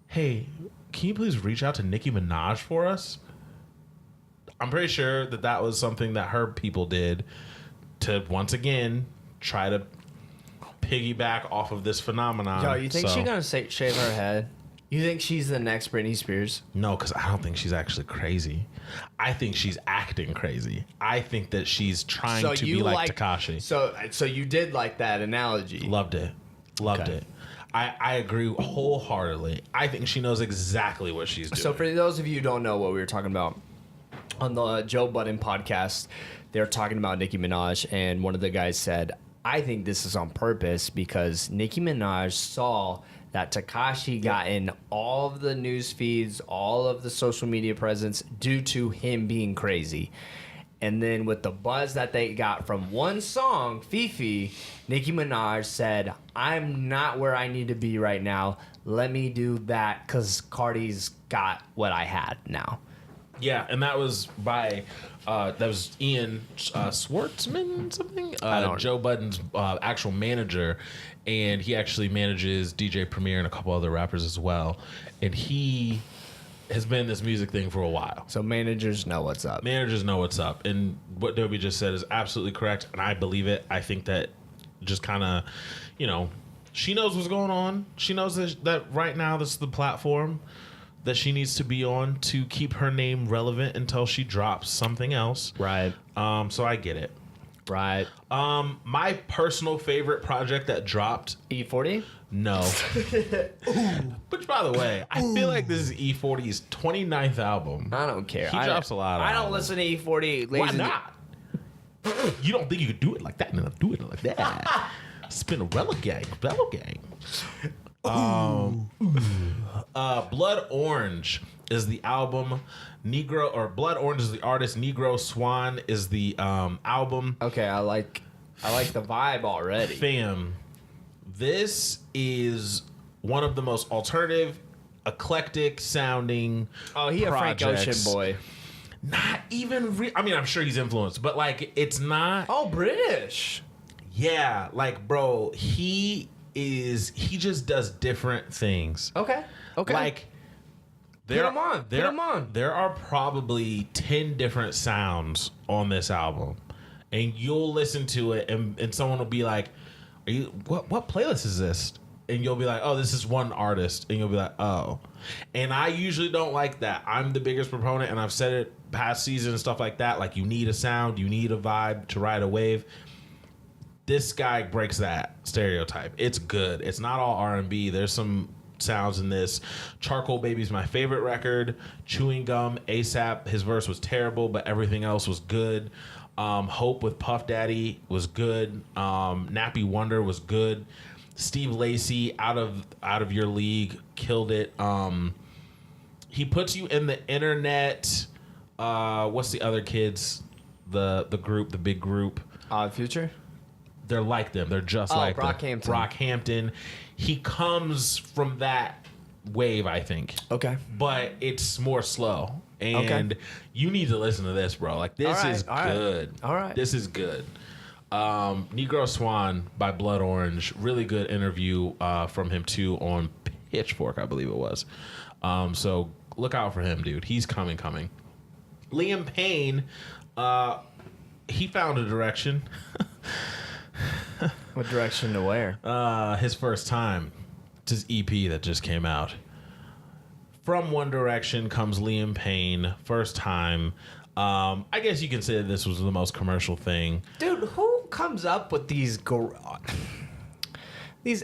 hey, can you please reach out to Nicki Minaj for us? I'm pretty sure that was something that her people did to, once again, try to piggyback off of this phenomenon. Yo, you think she's gonna shave her head? You think she's the next Britney Spears? No, because I don't think she's actually crazy. I think she's acting crazy. I think that she's trying to be like Tekashi. So you did like that analogy. Loved it. I agree wholeheartedly. I think she knows exactly what she's doing. So for those of you who don't know what we were talking about, on the Joe Budden podcast, they were talking about Nicki Minaj, and one of the guys said, I think this is on purpose because Nicki Minaj saw that Tekashi got in all of the news feeds, all of the social media presence due to him being crazy. And then with the buzz that they got from one song, Fifi, Nicki Minaj said, I'm not where I need to be right now. Let me do that because Cardi's got what I had now. Yeah, and that was by that was Ian Schwartzman, something. Joe Budden's actual manager, and he actually manages DJ Premier and a couple other rappers as well. And he has been in this music thing for a while. So managers know what's up. And what Dobie just said is absolutely correct, and I believe it. I think that just kind of, she knows what's going on. She knows that right now this is the platform that she needs to be on to keep her name relevant until she drops something else. Right. So I get it. Right. My personal favorite project that dropped. E40? No. Which, by the way, I feel like this is E40's 29th album. I don't care. He drops a lot of I don't albums. listen to E40. Why not? You don't think you could do it like that? And then do it like that. Spin a Relic Gang. Blood Orange is the album. Blood Orange is the artist. Negro Swan is the album. Okay, I like the vibe already. Fam, this is one of the most alternative, eclectic sounding. Oh, he projects. A Frank Ocean boy. Not even. I mean, I'm sure he's influenced, but like, it's not. Oh, British. Yeah, like, bro, he just does different things. Okay. Like, Put him on. There are probably 10 different sounds on this album, and you'll listen to it, and someone will be like, what playlist is this? And you'll be like, oh, this is one artist, and you'll be like, oh. And I usually don't like that. I'm the biggest proponent, and I've said it past season and stuff like that. Like, you need a sound, you need a vibe to ride a wave. This guy breaks that stereotype. It's good. It's not all R&B. There's some sounds in this. Charcoal Baby's my favorite record. Chewing Gum, ASAP, his verse was terrible, but everything else was good. Hope with Puff Daddy was good. Nappy Wonder was good. Steve Lacy, out of your league, killed it. He puts you in the internet. What's the other kids? The group, the big group. Future? They're like them. They're just like Brockhampton. Brockhampton. He comes from that wave, I think. Okay. But it's more slow. And you need to listen to this, bro. Like, this is good. All right. This is good. Negro Swan by Blood Orange. Really good interview from him, too, on Pitchfork, I believe it was. So look out for him, dude. He's coming. Liam Payne, he found a direction. What direction to where? His first time. It's his EP that just came out. From One Direction comes Liam Payne. First time. I guess you can say that this was the most commercial thing. Dude, who comes up with these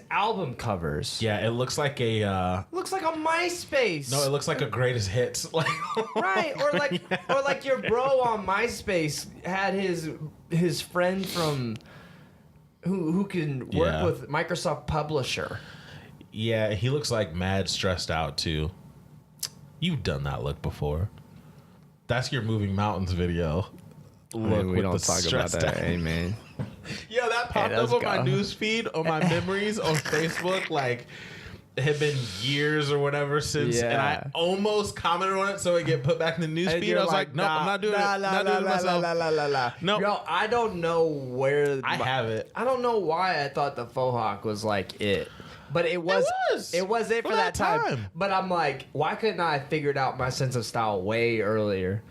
album covers? Yeah, it looks like a Looks like a MySpace. no, it looks like a greatest hits. Like, Right, or like your bro on MySpace had his friend from who can work with Microsoft Publisher. Yeah, he looks like mad stressed out too. You've done that look before. That's your Moving Mountains video. Look, we don't talk about that. Hey, man. Yeah, that popped up on my news feed, on my memories on Facebook. Like, it had been years or whatever since, and I almost commented on it so it get put back in the news feed. I was like, nope, I'm not doing it. Not doing it myself. No, yo, I don't know where I have it. I don't know why I thought the faux hawk was like it. But it was it for that time. But I'm like, why couldn't I have figured out my sense of style way earlier?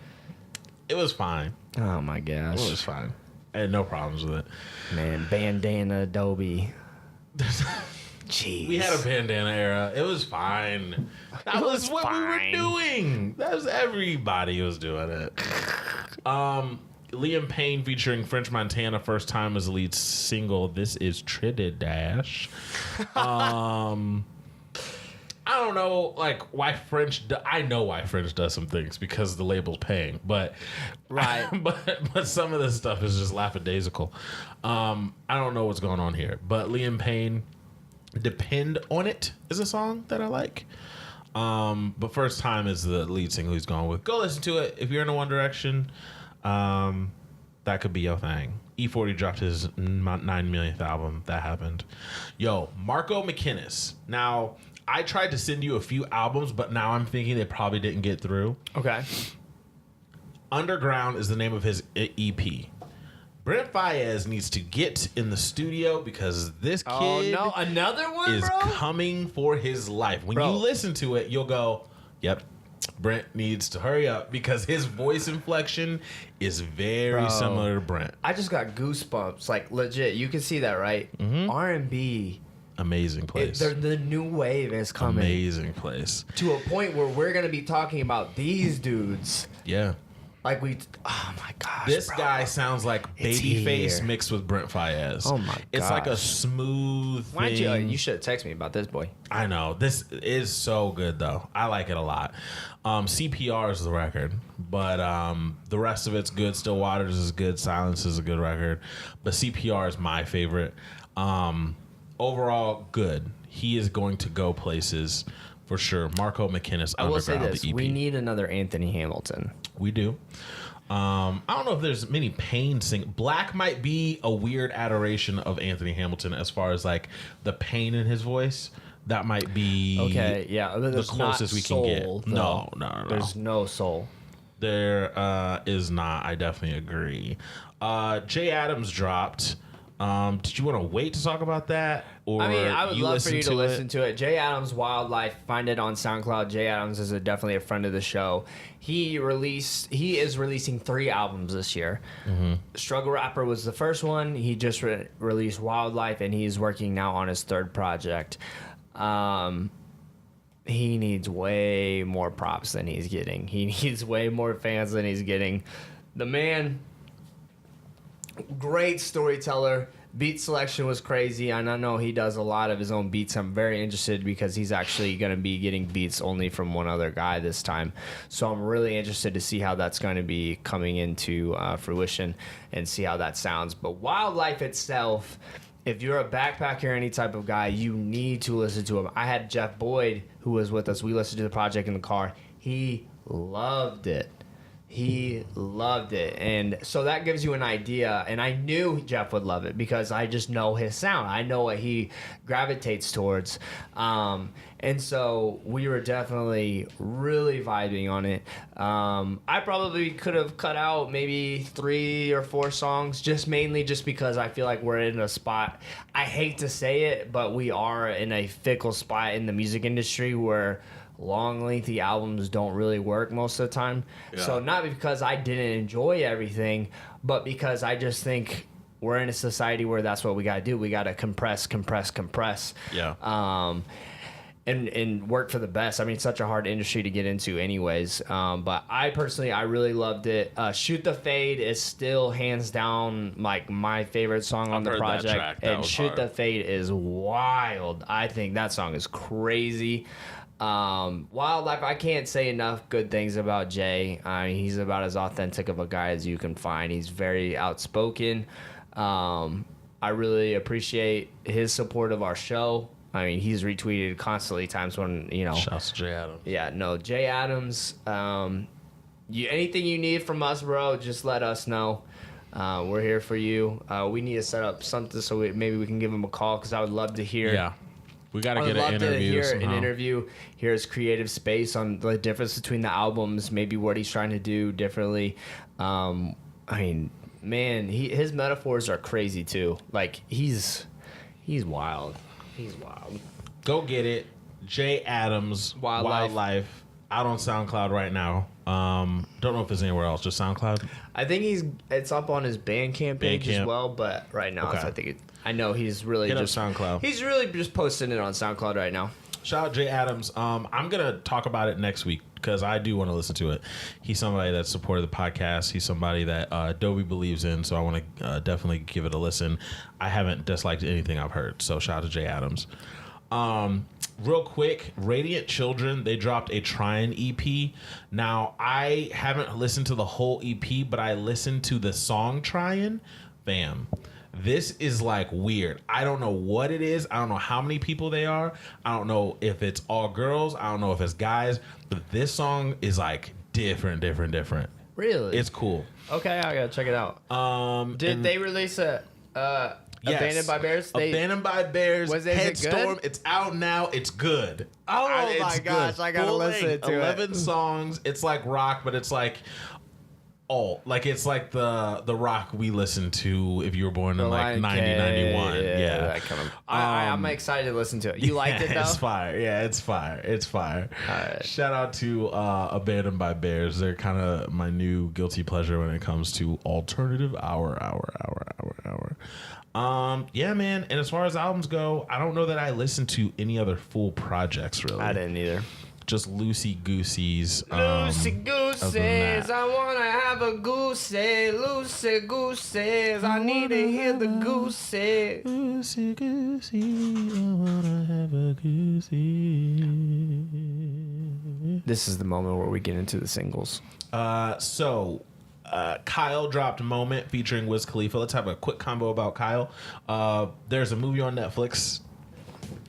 It was fine. Oh my gosh. It was fine. I had no problems with it. Man, bandana Adobe. Jeez. We had a bandana era. It was fine. That was what we were doing. That was everybody was doing it. Liam Payne featuring French Montana, first time as a lead single. This is Trinidad Dash. I don't know, like, why French. I know why French does some things because the label's paying, but right. but some of this stuff is just lackadaisical. I don't know what's going on here, but Liam Payne, "Depend on It" is a song that I like. But first time is the lead single he's going with. Go listen to it if you're in a One Direction. That could be your thing. E40 dropped his 9 millionth album. That happened. Yo, Marco McKinnis. Now, I tried to send you a few albums, but now I'm thinking they probably didn't get through. Okay. Underground is the name of his EP. Brent Faiyaz needs to get in the studio because this kid another one, is bro? coming for his life. When you listen to it, you'll go, yep, Brent needs to hurry up because his voice inflection is very similar to Brent. I just got goosebumps. Like, legit. You can see that, right? Mm-hmm. R&B. Amazing place. The new wave is coming. Amazing place. To a point where we're going to be talking about these dudes. Yeah. Like oh my gosh. This guy sounds like Babyface mixed with Brent Faiyaz. Oh my gosh. It's like a smooth thing. Why don't you should have texted me about this, boy. I know. This is so good, though. I like it a lot. CPR is the record, but the rest of it's good. Still Waters is good. Silence is a good record. But CPR is my favorite. Overall, good. He is going to go places for sure. Marco McKinnis, I will say Underground, this. the EP. We need another Anthony Hamilton. We do. I don't know if there's many Payne sing. Black might be a weird adoration of Anthony Hamilton as far as like the pain in his voice. That might be the closest we can get. No. There's no soul. There is not. I definitely agree. Jay Adams dropped. Did you want to wait to talk about that? Or I mean, I would love for you to listen to it. Jay Adams Wildlife, find it on SoundCloud. Jay Adams is definitely a friend of the show. He is releasing 3 albums this year. Mm-hmm. Struggle Rapper was the first one. He just released Wildlife, and he's working now on his 3rd project. He needs way more props than he's getting. He needs way more fans than he's getting. The man, great storyteller. Beat selection was crazy, and I know he does a lot of his own beats. I'm very interested because he's actually going to be getting beats only from one other guy this time. So I'm really interested to see how that's going to be coming into fruition and see how that sounds. But Wildlife itself, if you're a backpacker or any type of guy, you need to listen to him. I had Jeff Boyd, who was with us. We listened to the project in the car. He loved it. He loved it. And so that gives you an idea. And I knew Jeff would love it because I just know his sound. I know what he gravitates towards. And so we were definitely really vibing on it. I probably could have cut out maybe 3 or 4 songs, mainly because I feel like we're in a spot. I hate to say it, but we are in a fickle spot in the music industry where long, lengthy albums don't really work most of the time. Yeah. So not because I didn't enjoy everything, but because I just think we're in a society where that's what we got to do. We got to compress. Yeah. And work for the best. I mean, it's such a hard industry to get into anyways. But I personally, I really loved it. Shoot the Fade is still hands down like my favorite song on the project. And Shoot the Fade is wild. I think that song is crazy. Wildlife, I can't say enough good things about Jay. I mean, he's about as authentic of a guy as you can find. He's very outspoken. I really appreciate his support of our show. I mean, he's retweeted constantly times when, Shouts to Jay Adams. Yeah, no, Jay Adams, anything you need from us, bro, just let us know. We're here for you. We need to set up something so maybe we can give him a call because I would love to hear. Yeah. We got to get an interview. Hear his creative space on the difference between the albums, maybe what he's trying to do differently. I mean, man, his metaphors are crazy too. Like he's wild. He's wild. Go get it. J Adams Wildlife out on SoundCloud right now. Don't know if it's anywhere else. Just SoundCloud. I think it's up on his Bandcamp page as well, but right now I know he's really just SoundCloud. He's really just posting it on SoundCloud right now. Shout out J Adams. I'm gonna talk about it next week because I do want to listen to it. He's somebody that supported the podcast. He's somebody that Adobe believes in, so I want to definitely give it a listen. I haven't disliked anything I've heard, so shout out to J Adams. Real quick, Radiant Children, they dropped a Tryin' EP. Now, I haven't listened to the whole EP, but I listened to the song Tryin'. Bam. This is like weird. I don't know what it is. I don't know how many people they are. I don't know if it's all girls. I don't know if it's guys. But this song is like different. Really? It's cool. Okay, I gotta check it out. Did they release a Yes. Abandoned by Bears? Abandoned by Bears. Was it Headstorm. good? It's out now. It's good. Oh my It's gosh, good. I gotta Full listen length, to it. 11 songs. It's like rock, but it's like like it's like the rock we listened to if you were born in like 90, 91. Yeah. That kind of, I'm excited to listen to it. You liked it though? It's fire. Yeah, it's fire. It's fire. Right. Shout out to Abandoned by Bears. They're kind of my new guilty pleasure when it comes to alternative hour. Yeah, man. And as far as albums go, I don't know that I listened to any other full projects really. I didn't either. Just loosey gooseys. Loosey gooses, I wanna have a goosey. Loosey gooses, I need to hear the goosey. Loosey goosey, I wanna have a goosey. This is the moment where we get into the singles. Kyle dropped Moment featuring Wiz Khalifa. Let's have a quick combo about Kyle. There's a movie on Netflix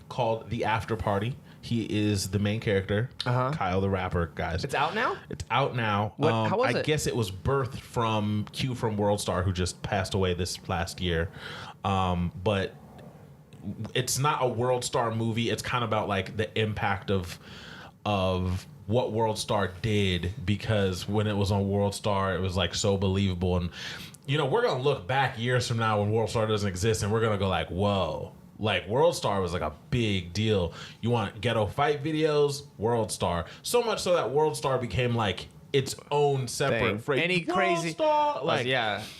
called The After Party. He is the main character, Kyle the rapper, guys. It's out now? It's out now. How was it? I guess it was birthed from Q from World Star, who just passed away this last year. But it's not a World Star movie. It's kind of about like the impact of what World Star did, because when it was on World Star, it was like so believable. And, you know, we're going to look back years from now when World Star doesn't exist and we're going to go like, whoa, like World Star was like a big deal. You want ghetto fight videos? World Star. So much so that World Star became like its own separate phrase. Any crazy, Star? Like,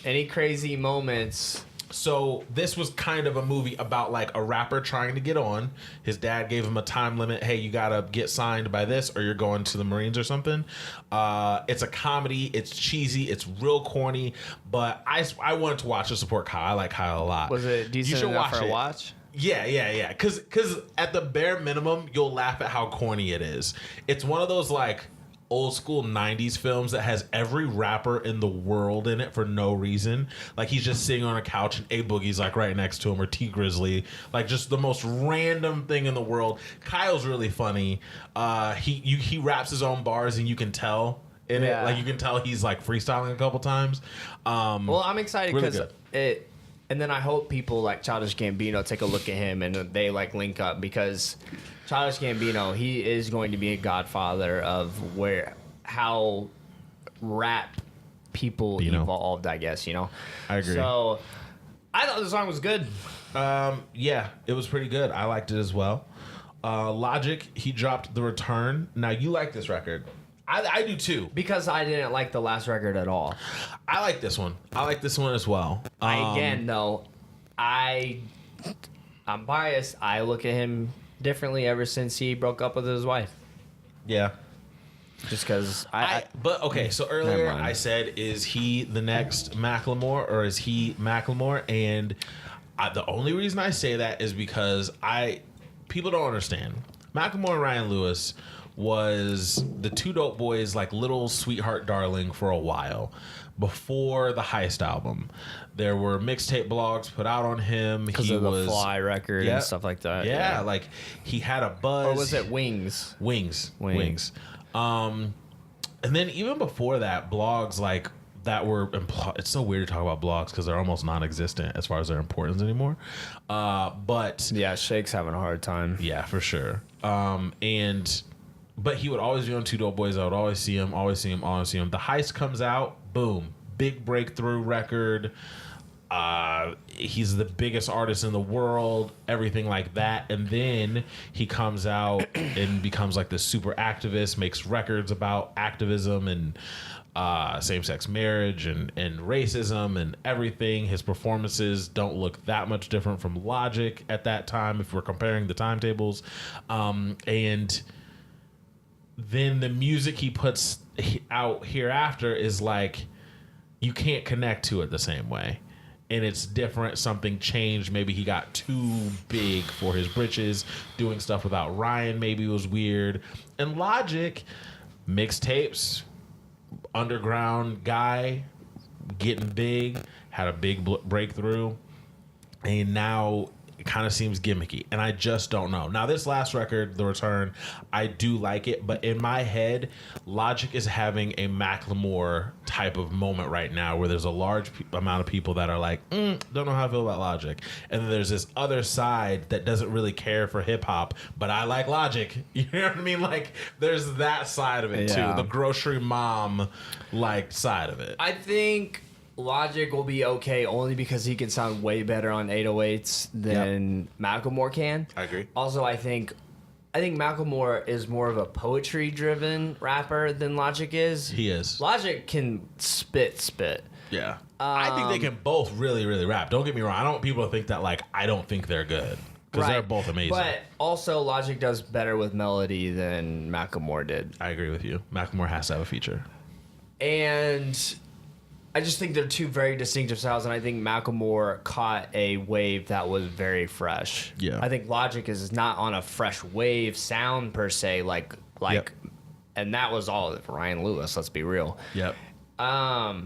any crazy moments. So this was kind of a movie about like a rapper trying to get on. His dad gave him a time limit. Hey, you got to get signed by this or you're going to the Marines or something. It's a comedy. It's cheesy. It's real corny. But I wanted to watch to support Kyle. I like Kyle a lot. Was it decent enough for a watch? Yeah. Because at the bare minimum, you'll laugh at how corny it is. It's one of those like old school 90s films that has every rapper in the world in it for no reason. Like he's just sitting on a couch and A Boogie's like right next to him, or T Grizzly, like just the most random thing in the world. Kyle's really funny. He raps his own bars and you can tell in it. Like you can tell he's like freestyling a couple times. Well, I'm excited because really and then I hope people like Childish Gambino take a look at him and they like link up, because Childish Gambino, he is going to be a godfather of how rap people evolved, I guess, you know? I agree. So I thought the song was good. Yeah, it was pretty good. I liked it as well. Logic, he dropped The Return. Now, you like this record. I do too. Because I didn't like the last record at all. I like this one. I like this one as well. I'm biased. I look at him differently ever since he broke up with his wife. Yeah. Just because but okay, so earlier I said, is he the next Macklemore or is he Macklemore? And the only reason I say that is because people don't understand. Macklemore and Ryan Lewis was the two dope boys, like little sweetheart darling for a while before the Heist album. There were mixtape blogs put out on him because of the Fly record and stuff like that. Yeah, like he had a buzz. Or was it Wings? Wings. And then even before that, blogs like that were it's so weird to talk about blogs because they're almost non-existent as far as their importance anymore. But yeah, Shake's having a hard time. Yeah, for sure. But he would always be on Two Dope Boys. I would always see him. The Heist comes out, boom, big breakthrough record. He's the biggest artist in the world, everything like that. And then he comes out and becomes like this super activist, makes records about activism and same-sex marriage and racism and everything. His performances don't look that much different from Logic at that time if we're comparing the timetables. And then the music he puts out hereafter is like, you can't connect to it the same way. And it's different. Something changed. Maybe he got too big for his britches. Doing stuff without Ryan maybe was weird. And Logic, mixtapes, underground guy, getting big, had a big breakthrough. And now it kind of seems gimmicky. And I just don't know. Now, this last record, The Return, I do like it. But in my head, Logic is having a Macklemore type of moment right now where there's a large amount of people that are like, don't know how I feel about Logic. And then there's this other side that doesn't really care for hip hop, but I like Logic. You know what I mean? Like, there's that side of it too. The grocery mom like side of it. I think Logic will be okay only because he can sound way better on 808s than Macklemore can. I agree. Also, I think Macklemore is more of a poetry-driven rapper than Logic is. He is. Logic can spit. Yeah. I think they can both really, really rap. Don't get me wrong. I don't want people to think that, like, I don't think they're good. Because they're both amazing. But also, Logic does better with melody than Macklemore did. I agree with you. Macklemore has to have a feature. And I just think they're two very distinctive styles, and I think Macklemore caught a wave that was very fresh. Yeah. I think Logic is not on a fresh wave sound per se, and that was all of Ryan Lewis, let's be real. Yep. I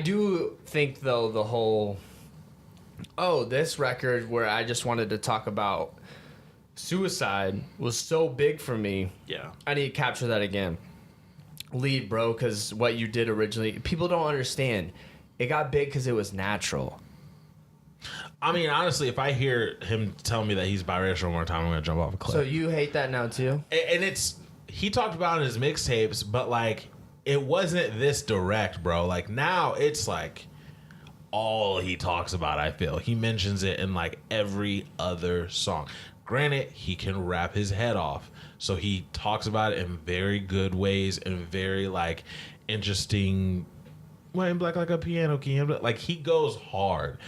do think, though, the whole, this record where I just wanted to talk about suicide was so big for me. Yeah. I need to capture that again. Lead, bro, because what you did originally, people don't understand. It got big because it was natural. I mean, honestly, if I hear him tell me that he's biracial one more time, I'm gonna jump off a cliff. So you hate that now too? And it's, he talked about it in his mixtapes, but like, it wasn't this direct, bro. Like, now it's like all he talks about. I feel he mentions it in like every other song. Granted, he can rap his head off. So he talks about it in very good ways and very like interesting, wearing black like a piano key. Like, he goes hard,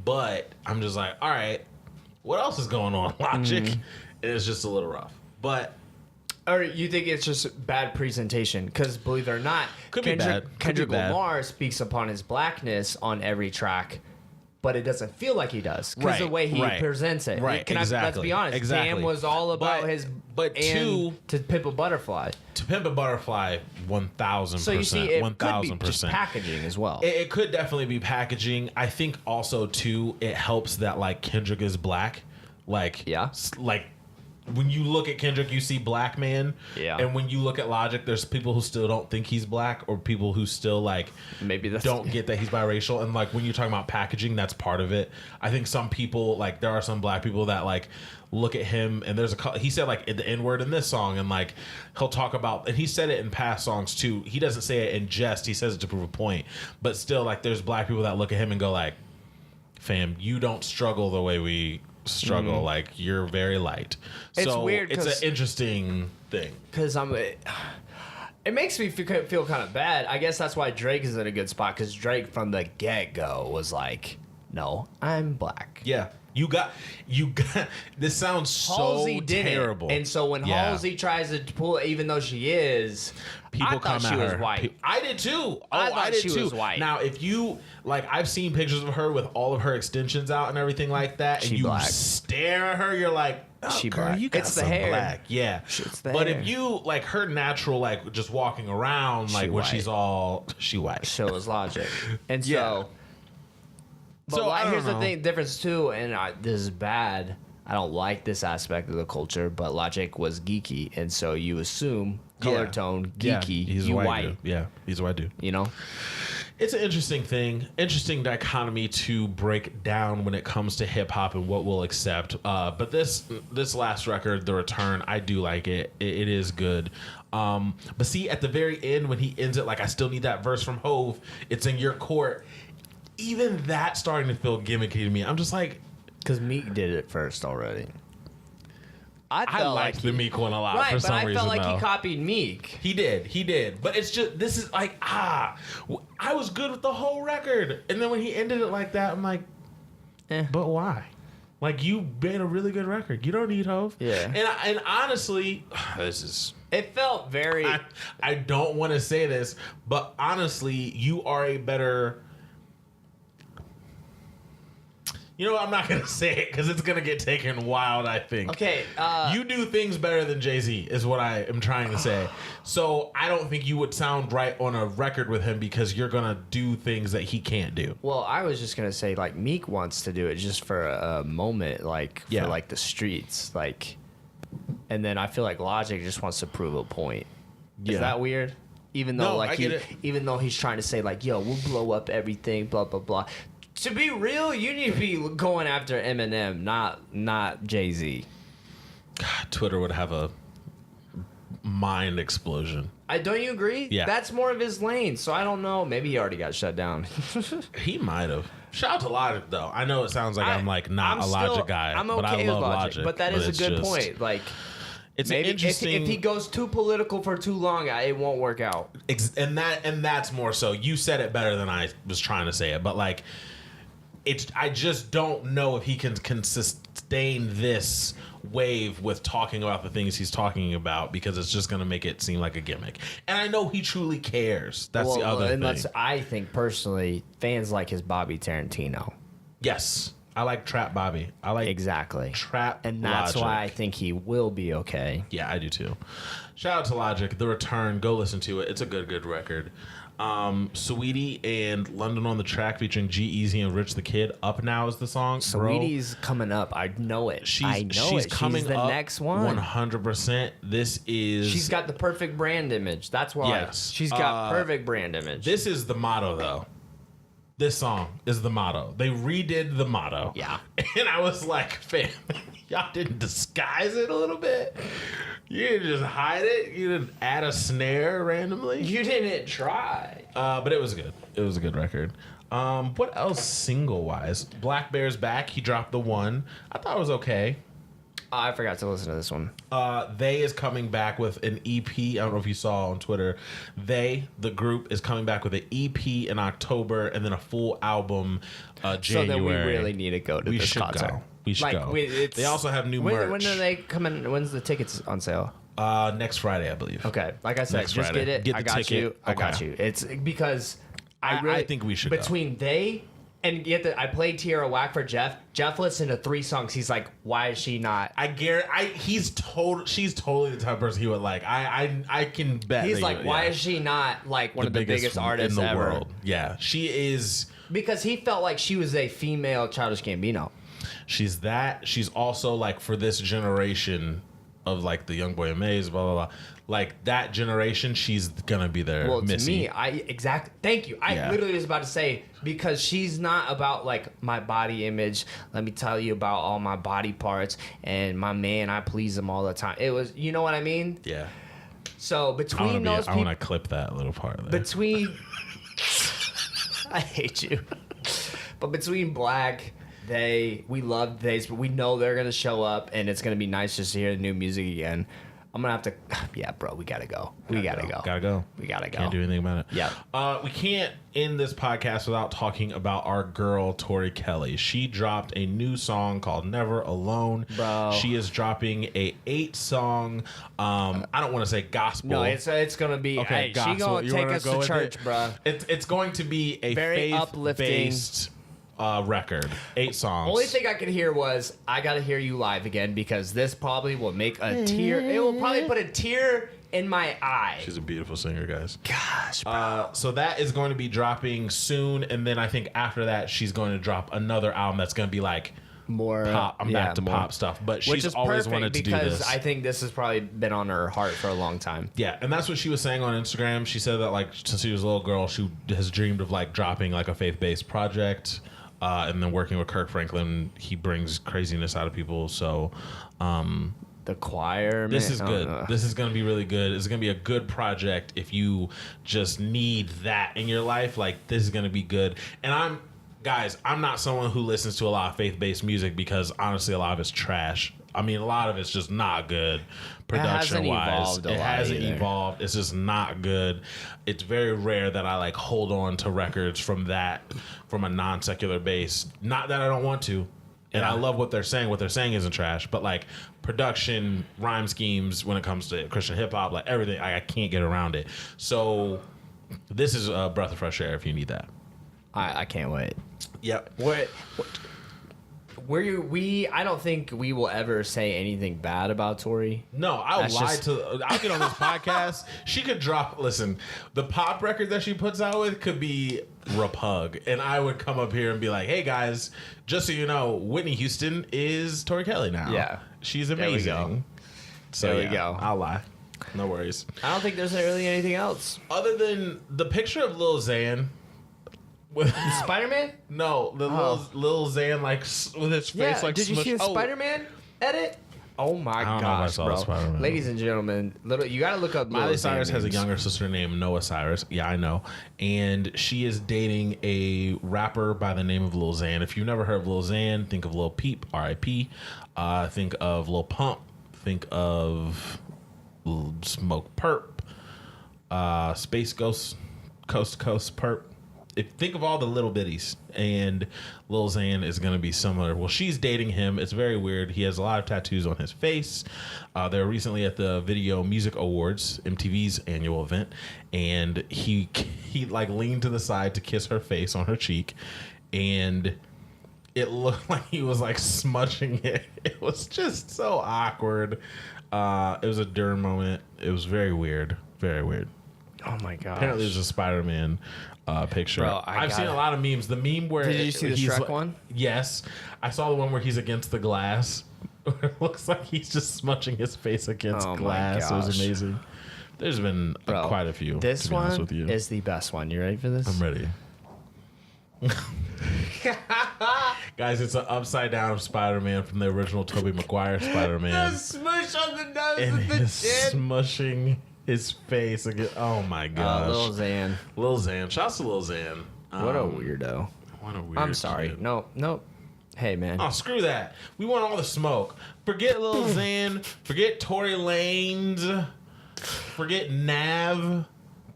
but I'm just like, all right, what else is going on, Logic? And it's just a little rough. But or you think it's just bad presentation? Because believe it or not, Kendrick Lamar speaks upon his blackness on every track, but it doesn't feel like he does because the way he presents it. Right, let's be honest. Exactly. Damn was all about To Pimp a Butterfly. To Pimp a Butterfly, 1,000%. So you see, it 1,000%. could be just packaging as well. It could definitely be packaging. I think also too, it helps that like Kendrick is black. Like, like when you look at Kendrick, you see black man. Yeah. And when you look at Logic, there's people who still don't think he's black, or people who still like don't get that he's biracial. And like when you're talking about packaging, that's part of it. I think some people, like, there are some black people that like look at him, and he said like the N-word in this song, and like he'll talk about, and he said it in past songs too. He doesn't say it in jest, he says it to prove a point. But still, like, there's black people that look at him and go like, fam, you don't struggle the way we struggle. Like, you're very light. It's so weird. It's an interesting thing. Because it makes me feel kind of bad. I guess that's why Drake is in a good spot, because Drake from the get-go was like, no, I'm black. Yeah. You got this sounds so terrible. And so when Halsey tries to pull, even though she is, people I thought she was white. I did too. I thought did she too. was white. Now, if you like, I've seen pictures of her with all of her extensions out and everything like that, and you stare at her, you're like, she girl, black. You got it's some the hair. Black. Yeah. It's the but hair. if you like her natural, like just walking around, like when she's she white. So is Logic. And so. But here's the difference too, and this is bad. I don't like this aspect of the culture, but Logic was geeky, and so you assume color tone, geeky, he's you a white. Dude. Yeah, he's a white dude. You know? It's an interesting thing, interesting dichotomy to break down when it comes to hip hop and what we'll accept. But this last record, The Return, I do like it. It is good. But see, at the very end, when he ends it, like, I still need that verse from Hove. It's in your court. Even that starting to feel gimmicky to me. I'm just like, because Meek did it first already. I liked the Meek one a lot for some reason. Right, but I felt like though. he copied Meek. He did. But it's just, this is like, I was good with the whole record. And then when he ended it like that, I'm like, but why? Like, you made a really good record. You don't need Hove. Yeah. And honestly, this is... It felt very... I don't want to say this, but honestly, you are a better... You know what? I'm not going to say it because it's going to get taken wild, I think. Okay. You do things better than Jay-Z is what I am trying to say. So I don't think you would sound right on a record with him because you're going to do things that he can't do. Well, I was just going to say, like, Meek wants to do it just for a moment, like, for, like, the streets. Like, and then I feel like Logic just wants to prove a point. Is that weird? Even though, even though he's trying to say, like, yo, we'll blow up everything, blah, blah, blah. To be real, you need to be going after Eminem, not Jay-Z. God, Twitter would have a mind explosion. Don't you agree? Yeah. That's more of his lane, so I don't know. Maybe he already got shut down. He might have. Shout out to Logic, though. I know it sounds like I'm not a Logic guy, I'm but I okay love with Logic. But that is a good point. Like, it's maybe interesting. If he goes too political for too long, it won't work out. And that's more so. You said it better than I was trying to say it, but like, I just don't know if he can sustain this wave with talking about the things he's talking about because it's just going to make it seem like a gimmick. And I know he truly cares. That's the other thing. I think personally, fans like his Bobby Tarantino. Yes. I like Trap Bobby. I like exactly Trap and that's Logic. why I think he will be okay. Yeah, I do too. Shout out to Logic. The Return. Go listen to it. It's a good record. Saweetie and London on the Track featuring G-Eazy and Rich the Kid. Up Now is the song. Saweetie's coming up. I know it. She's coming the up next one. 100%. This is... She's got the perfect brand image. That's why. Yes. She's got perfect brand image. This is the motto, though. This song is the motto. They redid the motto. Yeah. And I was like, fam, y'all didn't disguise it a little bit? You didn't just hide it? You didn't add a snare randomly? You didn't try. But it was good. It was a good record. What else single-wise? Blackbear's back. He dropped the one. I thought it was okay. I forgot to listen to this one. They is coming back with an EP. I don't know if you saw on Twitter. The group, is coming back with an EP in October and then a full album January. So then we really need to go to this concert. We should go. They also have new merch. When are they coming? When's the tickets on sale? Next Friday, I believe. Okay. Like I said, next just Friday. get it. Get the I got ticket. you. I got Okay. you. It's because I think we should between they and I played Tierra Whack for Jeff. Jeff listened to 3 songs. He's like, why is she not? She's totally the type of person he would like. I can bet. He's like, why is she not like one of the biggest artists in the ever? world? Yeah, she is. Because he felt like she was a female Childish Gambino. She's that. She's also like for this generation of like the YoungBoy Amaze, blah blah blah. Like that generation, she's gonna be there. Well, Missy. to me, thank you. I literally was about to say, because she's not about like my body image. Let me tell you about all my body parts and my man. I please him all the time. It was, you know what I mean? Yeah. So between those people, I want to clip that little part there. Between, I hate you. But between Black, we love Days, but we know they're gonna show up, and it's gonna be nice just to hear new music again. I'm gonna have to, yeah, bro. We gotta go. We gotta go. Gotta go. We gotta go. Can't do anything about it. Yeah. We can't end this podcast without talking about our girl Tori Kelly. She dropped a new song called "Never Alone." Bro. She is dropping a 8-song. I don't want to say gospel. No, it's gonna be. Okay, Hey, gospel. she gonna You take wanna us go to with church, it? bro. It's going to be a Very uplifting. faith-based record. 8 songs. Only thing I could hear was, I gotta hear you live again, because this probably will make a tear. It will probably put a tear in my eye. She's a beautiful singer, guys. Gosh, bro. So that is going to be dropping soon, and then I think after that she's going to drop another album that's going to be like more pop. I'm back to pop stuff, but which she's is always wanted to do because this. I think this has probably been on her heart for a long time. Yeah, and that's what she was saying on Instagram. She said that like since she was a little girl, she has dreamed of like dropping like a faith-based project, and then working with Kirk Franklin. He brings craziness out of people. So The choir. this man, is good. This is going to be really good. It's going to be a good project if you just need that in your life. Like this is going to be good. And I'm not someone who listens to a lot of faith-based music because honestly, a lot of it's trash. I mean, a lot of it's just not good production-wise. It hasn't evolved. It's just not good. It's very rare that I like hold on to records from a non-secular base. Not that I don't want to. And I love what they're saying. What they're saying isn't trash, but like production, rhyme schemes when it comes to Christian hip hop, like everything, I can't get around it. So this is a breath of fresh air if you need that. I can't wait. Yep. I don't think we will ever say anything bad about Tori. No, I'll get on this podcast. She could drop. Listen, the pop record that she puts out with could be repug, and I would come up here and be like, "Hey guys, just so you know, Whitney Houston is Tori Kelly now. Yeah, she's amazing." There we go. So there we go. I'll lie. No worries. I don't think there's really anything else Other than the picture of Lil Xan. With Spider-Man? No, the Lil Xan like with his face like. Did you see the Spider-Man edit? Oh my gosh, bro! Ladies and gentlemen, you gotta look up. Miley Cyrus has a younger sister named Noah Cyrus. Yeah, I know, and she is dating a rapper by the name of Lil Xan. If you've never heard of Lil Xan, think of Lil Peep, R.I.P. Think of Lil Pump. Think of Smoke Perp. Space Ghost, Coast to Coast Perp. Think of all the little bitties, and Lil Xan is going to be similar. Well, she's dating him. It's very weird. He has a lot of tattoos on his face. They were recently at the Video Music Awards, MTV's annual event, and he like leaned to the side to kiss her face on her cheek, and it looked like he was like smudging it. It was just so awkward. It was a Dern moment. It was very weird. Very weird. Oh my gosh. Apparently there's a Spider-Man picture. Bro, I've seen a lot of memes. The meme where did you see the Shrek one? Yes, I saw the one where he's against the glass. It looks like he's just smudging his face against glass. It was amazing. There's been quite a few. This to be honest with you. is the best one. You ready for this? I'm ready. Guys, it's an upside down Spider-Man from the original Tobey Maguire Spider-Man. The smush on the nose and of the he's chin. smushing his face again. Oh my gosh. Lil Xan. Lil Xan. Shouts to Lil Xan. What a weirdo. What a weird I'm sorry. kid. No. Hey, man. Oh, screw that. We want all the smoke. Forget Lil Xan. Forget Tory Lanez. Forget Nav.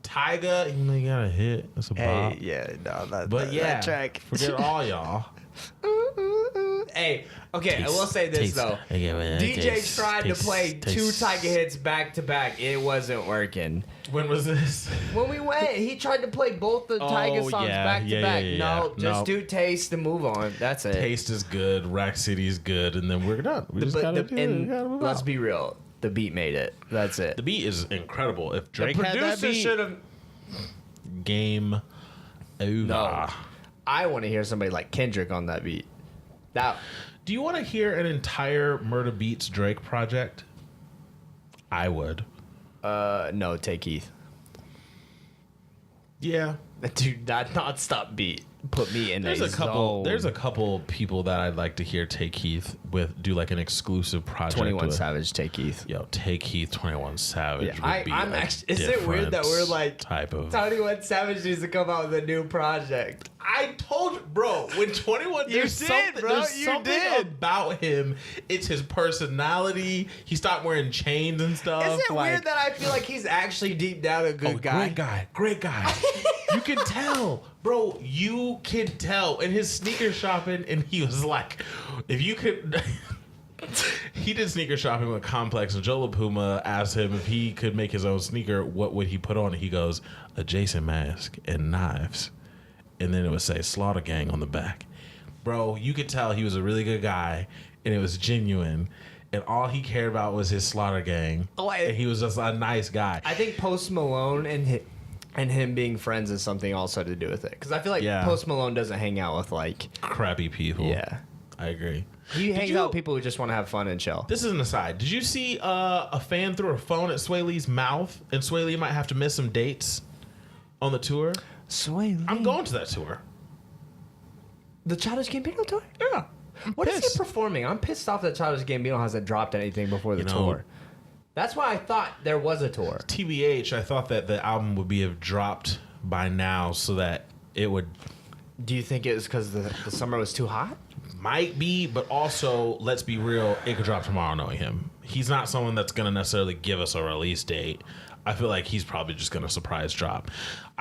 Tyga. Even though you got a hit. That's a bop. That track. Forget all y'all. Hey, okay, I will say this though. DJ tried to play two Tyga hits back to back. It wasn't working. When was this? When we went, he tried to play both the Tyga songs back to back. No, just do Taste and move on. That's it. Taste is good. Rack City is good, and then we're done. We just gotta move let's on. be real. The beat made it. That's it. The beat is incredible. If Drake the had that producer beat, should have. Game over. No, I want to hear somebody like Kendrick on that beat. Do you want to hear an entire Murda Beats Drake project? I would. No, take Keith. Yeah. Dude, that non-stop beat put me in There's a a couple. zone. There's a couple people that I'd like to hear Take Keith do like an exclusive project. 21 with. Savage, take Keith. Yo, Take Keith, 21 Savage. Yeah, I'm actually. Is it weird that we're like type of 21 Savage needs to come out with a new project? I told you, bro, when 21 there's something about him. It's his personality. He stopped wearing chains and stuff. Is it weird that I feel like he's actually deep down a good guy? Great guy. You can tell, bro. You can tell in his sneaker shopping, and he was like, if you could. He did sneaker shopping with Complex, and Joe LaPuma asked him if he could make his own sneaker, what would he put on it? He goes, a Jason mask and knives. And then it would say Slaughter Gang on the back. Bro, you could tell he was a really good guy, and it was genuine. And all he cared about was his Slaughter Gang. And he was just a nice guy. I think Post Malone and him being friends has something also to do with it. Because I feel like Post Malone doesn't hang out with like crappy people. Yeah. I agree. He hangs out with people who just want to have fun and chill. This is an aside. Did you see a fan threw a phone at Sway Lee's mouth, and Sway Lee might have to miss some dates on the tour? Sway Lee. I'm going to that tour. The Childish Gambino tour? Yeah. What is he performing? I'm pissed off that Childish Gambino hasn't dropped anything before the tour. That's why I thought there was a tour. TBH, I thought that the album would have dropped by now so that it would... Do you think it was because the summer was too hot? Might be, but also, let's be real, it could drop tomorrow knowing him. He's not someone that's going to necessarily give us a release date. I feel like he's probably just going to surprise drop.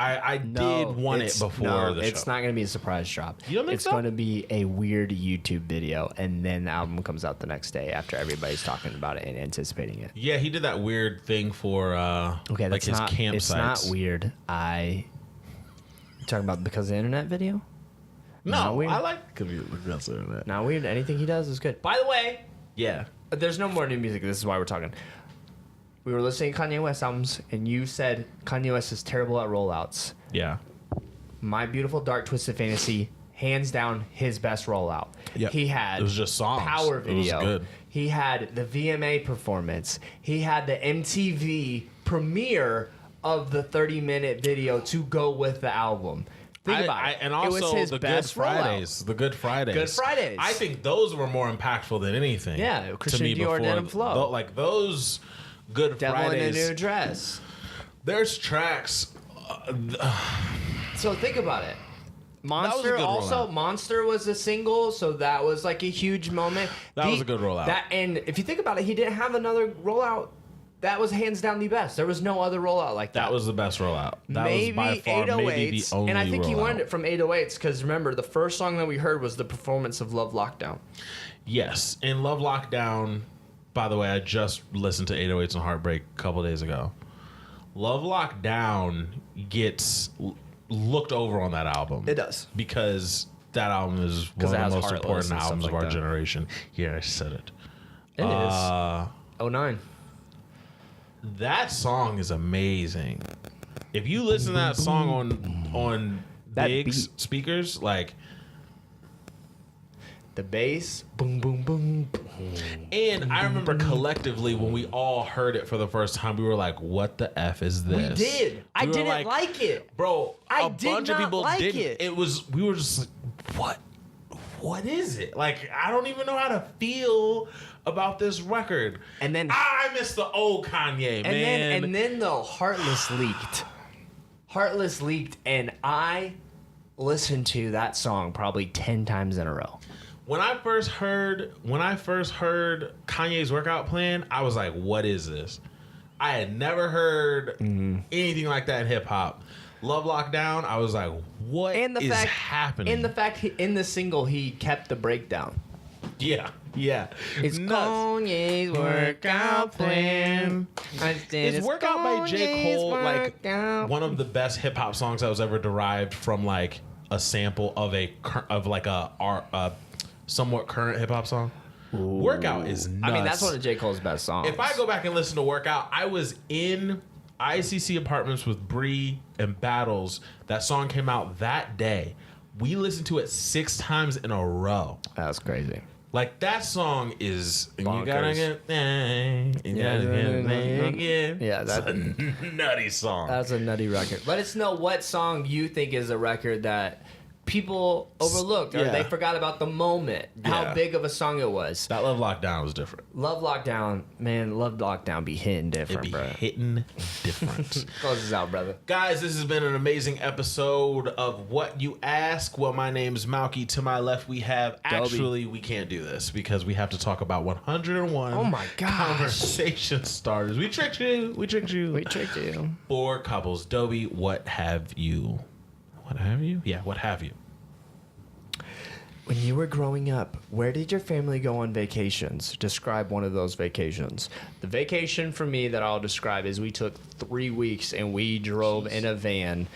I did want it before the show. It's not going to be a surprise drop. You don't think it's so? going to be a weird YouTube video, and then the album comes out the next day after everybody's talking about it and anticipating it. Yeah, he did that weird thing for Okay, like his campsites. It's not weird. You talking about because of the internet video? No, weird. I like because of internet. Not weird. Anything he does is good. By the way, Yeah. there's no more new music. This is why we're talking. We were listening to Kanye West albums, and you said Kanye West is terrible at rollouts. Yeah. My Beautiful Dark Twisted Fantasy, hands down, his best rollout. Yep. He had It was just songs. Power It video. was good. He had the VMA performance. He had the MTV premiere of the 30-minute video to go with the album. Think about it. And It was also his the Good best rollout. Fridays. The Good Fridays. Good Fridays. I think those were more impactful than anything. Yeah, Christian to me Dior, before. Denim Flow. Like those Good Devil Fridays. in a New Dress. There's tracks. So think about it. Monster good also rollout. Monster was a single, so that was like a huge moment. That was a good rollout. And if you think about it, he didn't have another rollout. That was hands down the best. There was no other rollout like that. That was the best rollout. That maybe was by far 808s, maybe the only and I think he rollout. learned it from 808s because remember the first song that we heard was the performance of Love Lockdown. Yes. In Love Lockdown, by the way, I just listened to 808s and Heartbreak a couple days ago. Love Lockdown gets looked over on that album. It does. Because that album is one 'Cause of it the has most Heartless important and stuff albums like of our that. generation. Yeah, I said it. It is. 09. That song is amazing. If you listen to that song on That big beat. speakers, like, The bass, boom, boom, boom, boom. and I remember collectively when we all heard it for the first time, we were like, "What the f is We this?" did. I We were didn't like it. bro. I a did bunch of not people like didn't. it. It was. We were just like, what is it? Like, I don't even know how to feel about this record. And then I miss the old Kanye, man. And then the Heartless leaked. Heartless leaked, and I listened to that song probably 10 times in a row. When I first heard Kanye's workout plan, I was like, "What is this?" I had never heard anything like that in hip hop. Love Lockdown, I was like, "What is happening?" And the fact in the single he kept the breakdown. yeah. It's nuts. Kanye's workout plan. Is Workout by J. Cole like one of the best hip hop songs that was ever derived from like a sample of a somewhat current hip hop song? Workout is nuts. I mean, that's one of J. Cole's best songs. If I go back and listen to Workout, I was in ICC apartments with Bree and Battles. That song came out that day. We listened to it 6 times in a row. That's crazy. Like, that song is Bonkers. you gotta get Yeah, that's a nutty song. That's a nutty record. Let us know what song you think is a record that people overlooked or Yeah. they forgot about the moment, how Yeah. big of a song it was. That Love Lockdown was different. Love Lockdown, man, Love Lockdown be hitting It different, be bro. hitting different. Close this out, brother. Guys, this has been an amazing episode of What You Ask. Well, my name's Malky. To my left, we have... Actually, we can't do this because we have to talk about 101 Oh my gosh. conversation starters. We tricked you. We tricked you. 4 couples. Dobie, what have you? What have you? Yeah, what have you? When you were growing up, where did your family go on vacations? Describe one of those vacations. The vacation for me that I'll describe is we took 3 weeks and we drove in a van.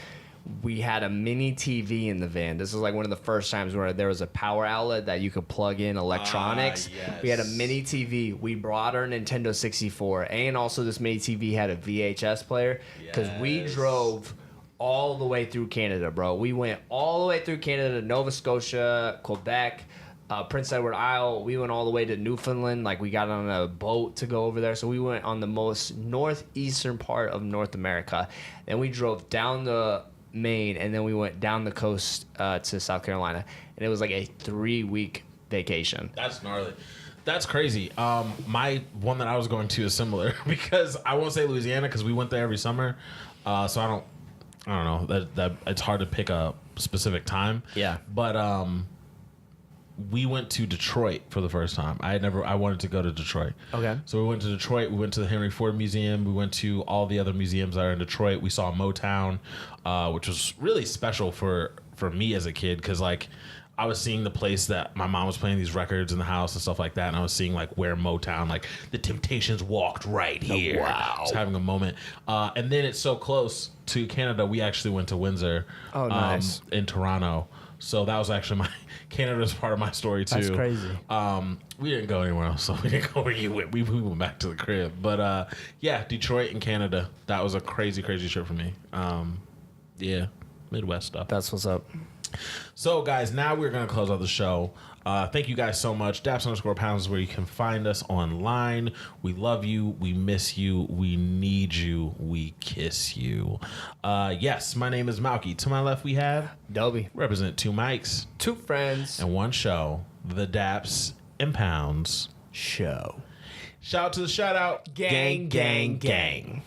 We had a mini TV in the van. This is like one of the first times where there was a power outlet that you could plug in electronics. Yes. We had a mini TV. We brought our Nintendo 64, and also this mini TV had a VHS player because we Yes. drove all the way through Canada, bro. We went all the way through Canada, Nova Scotia, Quebec, Prince Edward Isle. We went all the way to Newfoundland. Like we got on a boat to go over there. So we went on the most northeastern part of North America. Then we drove down the Maine, and then we went down the coast to South Carolina, and it was like a 3-week vacation. That's gnarly. That's crazy. My one that I was going to is similar because I won't say Louisiana because we went there every summer. So I don't know that it's hard to pick a specific time. Yeah. But we went to Detroit for the first time. I wanted to go to Detroit. Okay. So we went to Detroit. We went to the Henry Ford Museum. We went to all the other museums that are in Detroit. We saw Motown, which was really special for me as a kid because like I was seeing the place that my mom was playing these records in the house and stuff like that, and I was seeing like where Motown, like the Temptations walked right here. Wow. I was having a moment. And then it's so close to Canada. We actually went to Windsor. Oh, nice. In Toronto. So that was actually Canada's part of my story too. That's crazy. We didn't go anywhere else, so we didn't go where you went. We went back to the crib. But yeah, Detroit and Canada. That was a crazy, crazy trip for me. Yeah, Midwest stuff. That's what's up. So guys, now we're gonna close out the show. Thank you guys so much. Daps_pounds is where you can find us online. We love you. We miss you. We need you. We kiss you. Yes, my name is Malky. To my left, we have Dobie. represent 2 mics 2 friends. and 1 show. The Daps and Pounds Show. Shout out to the shout out. Gang, gang, gang.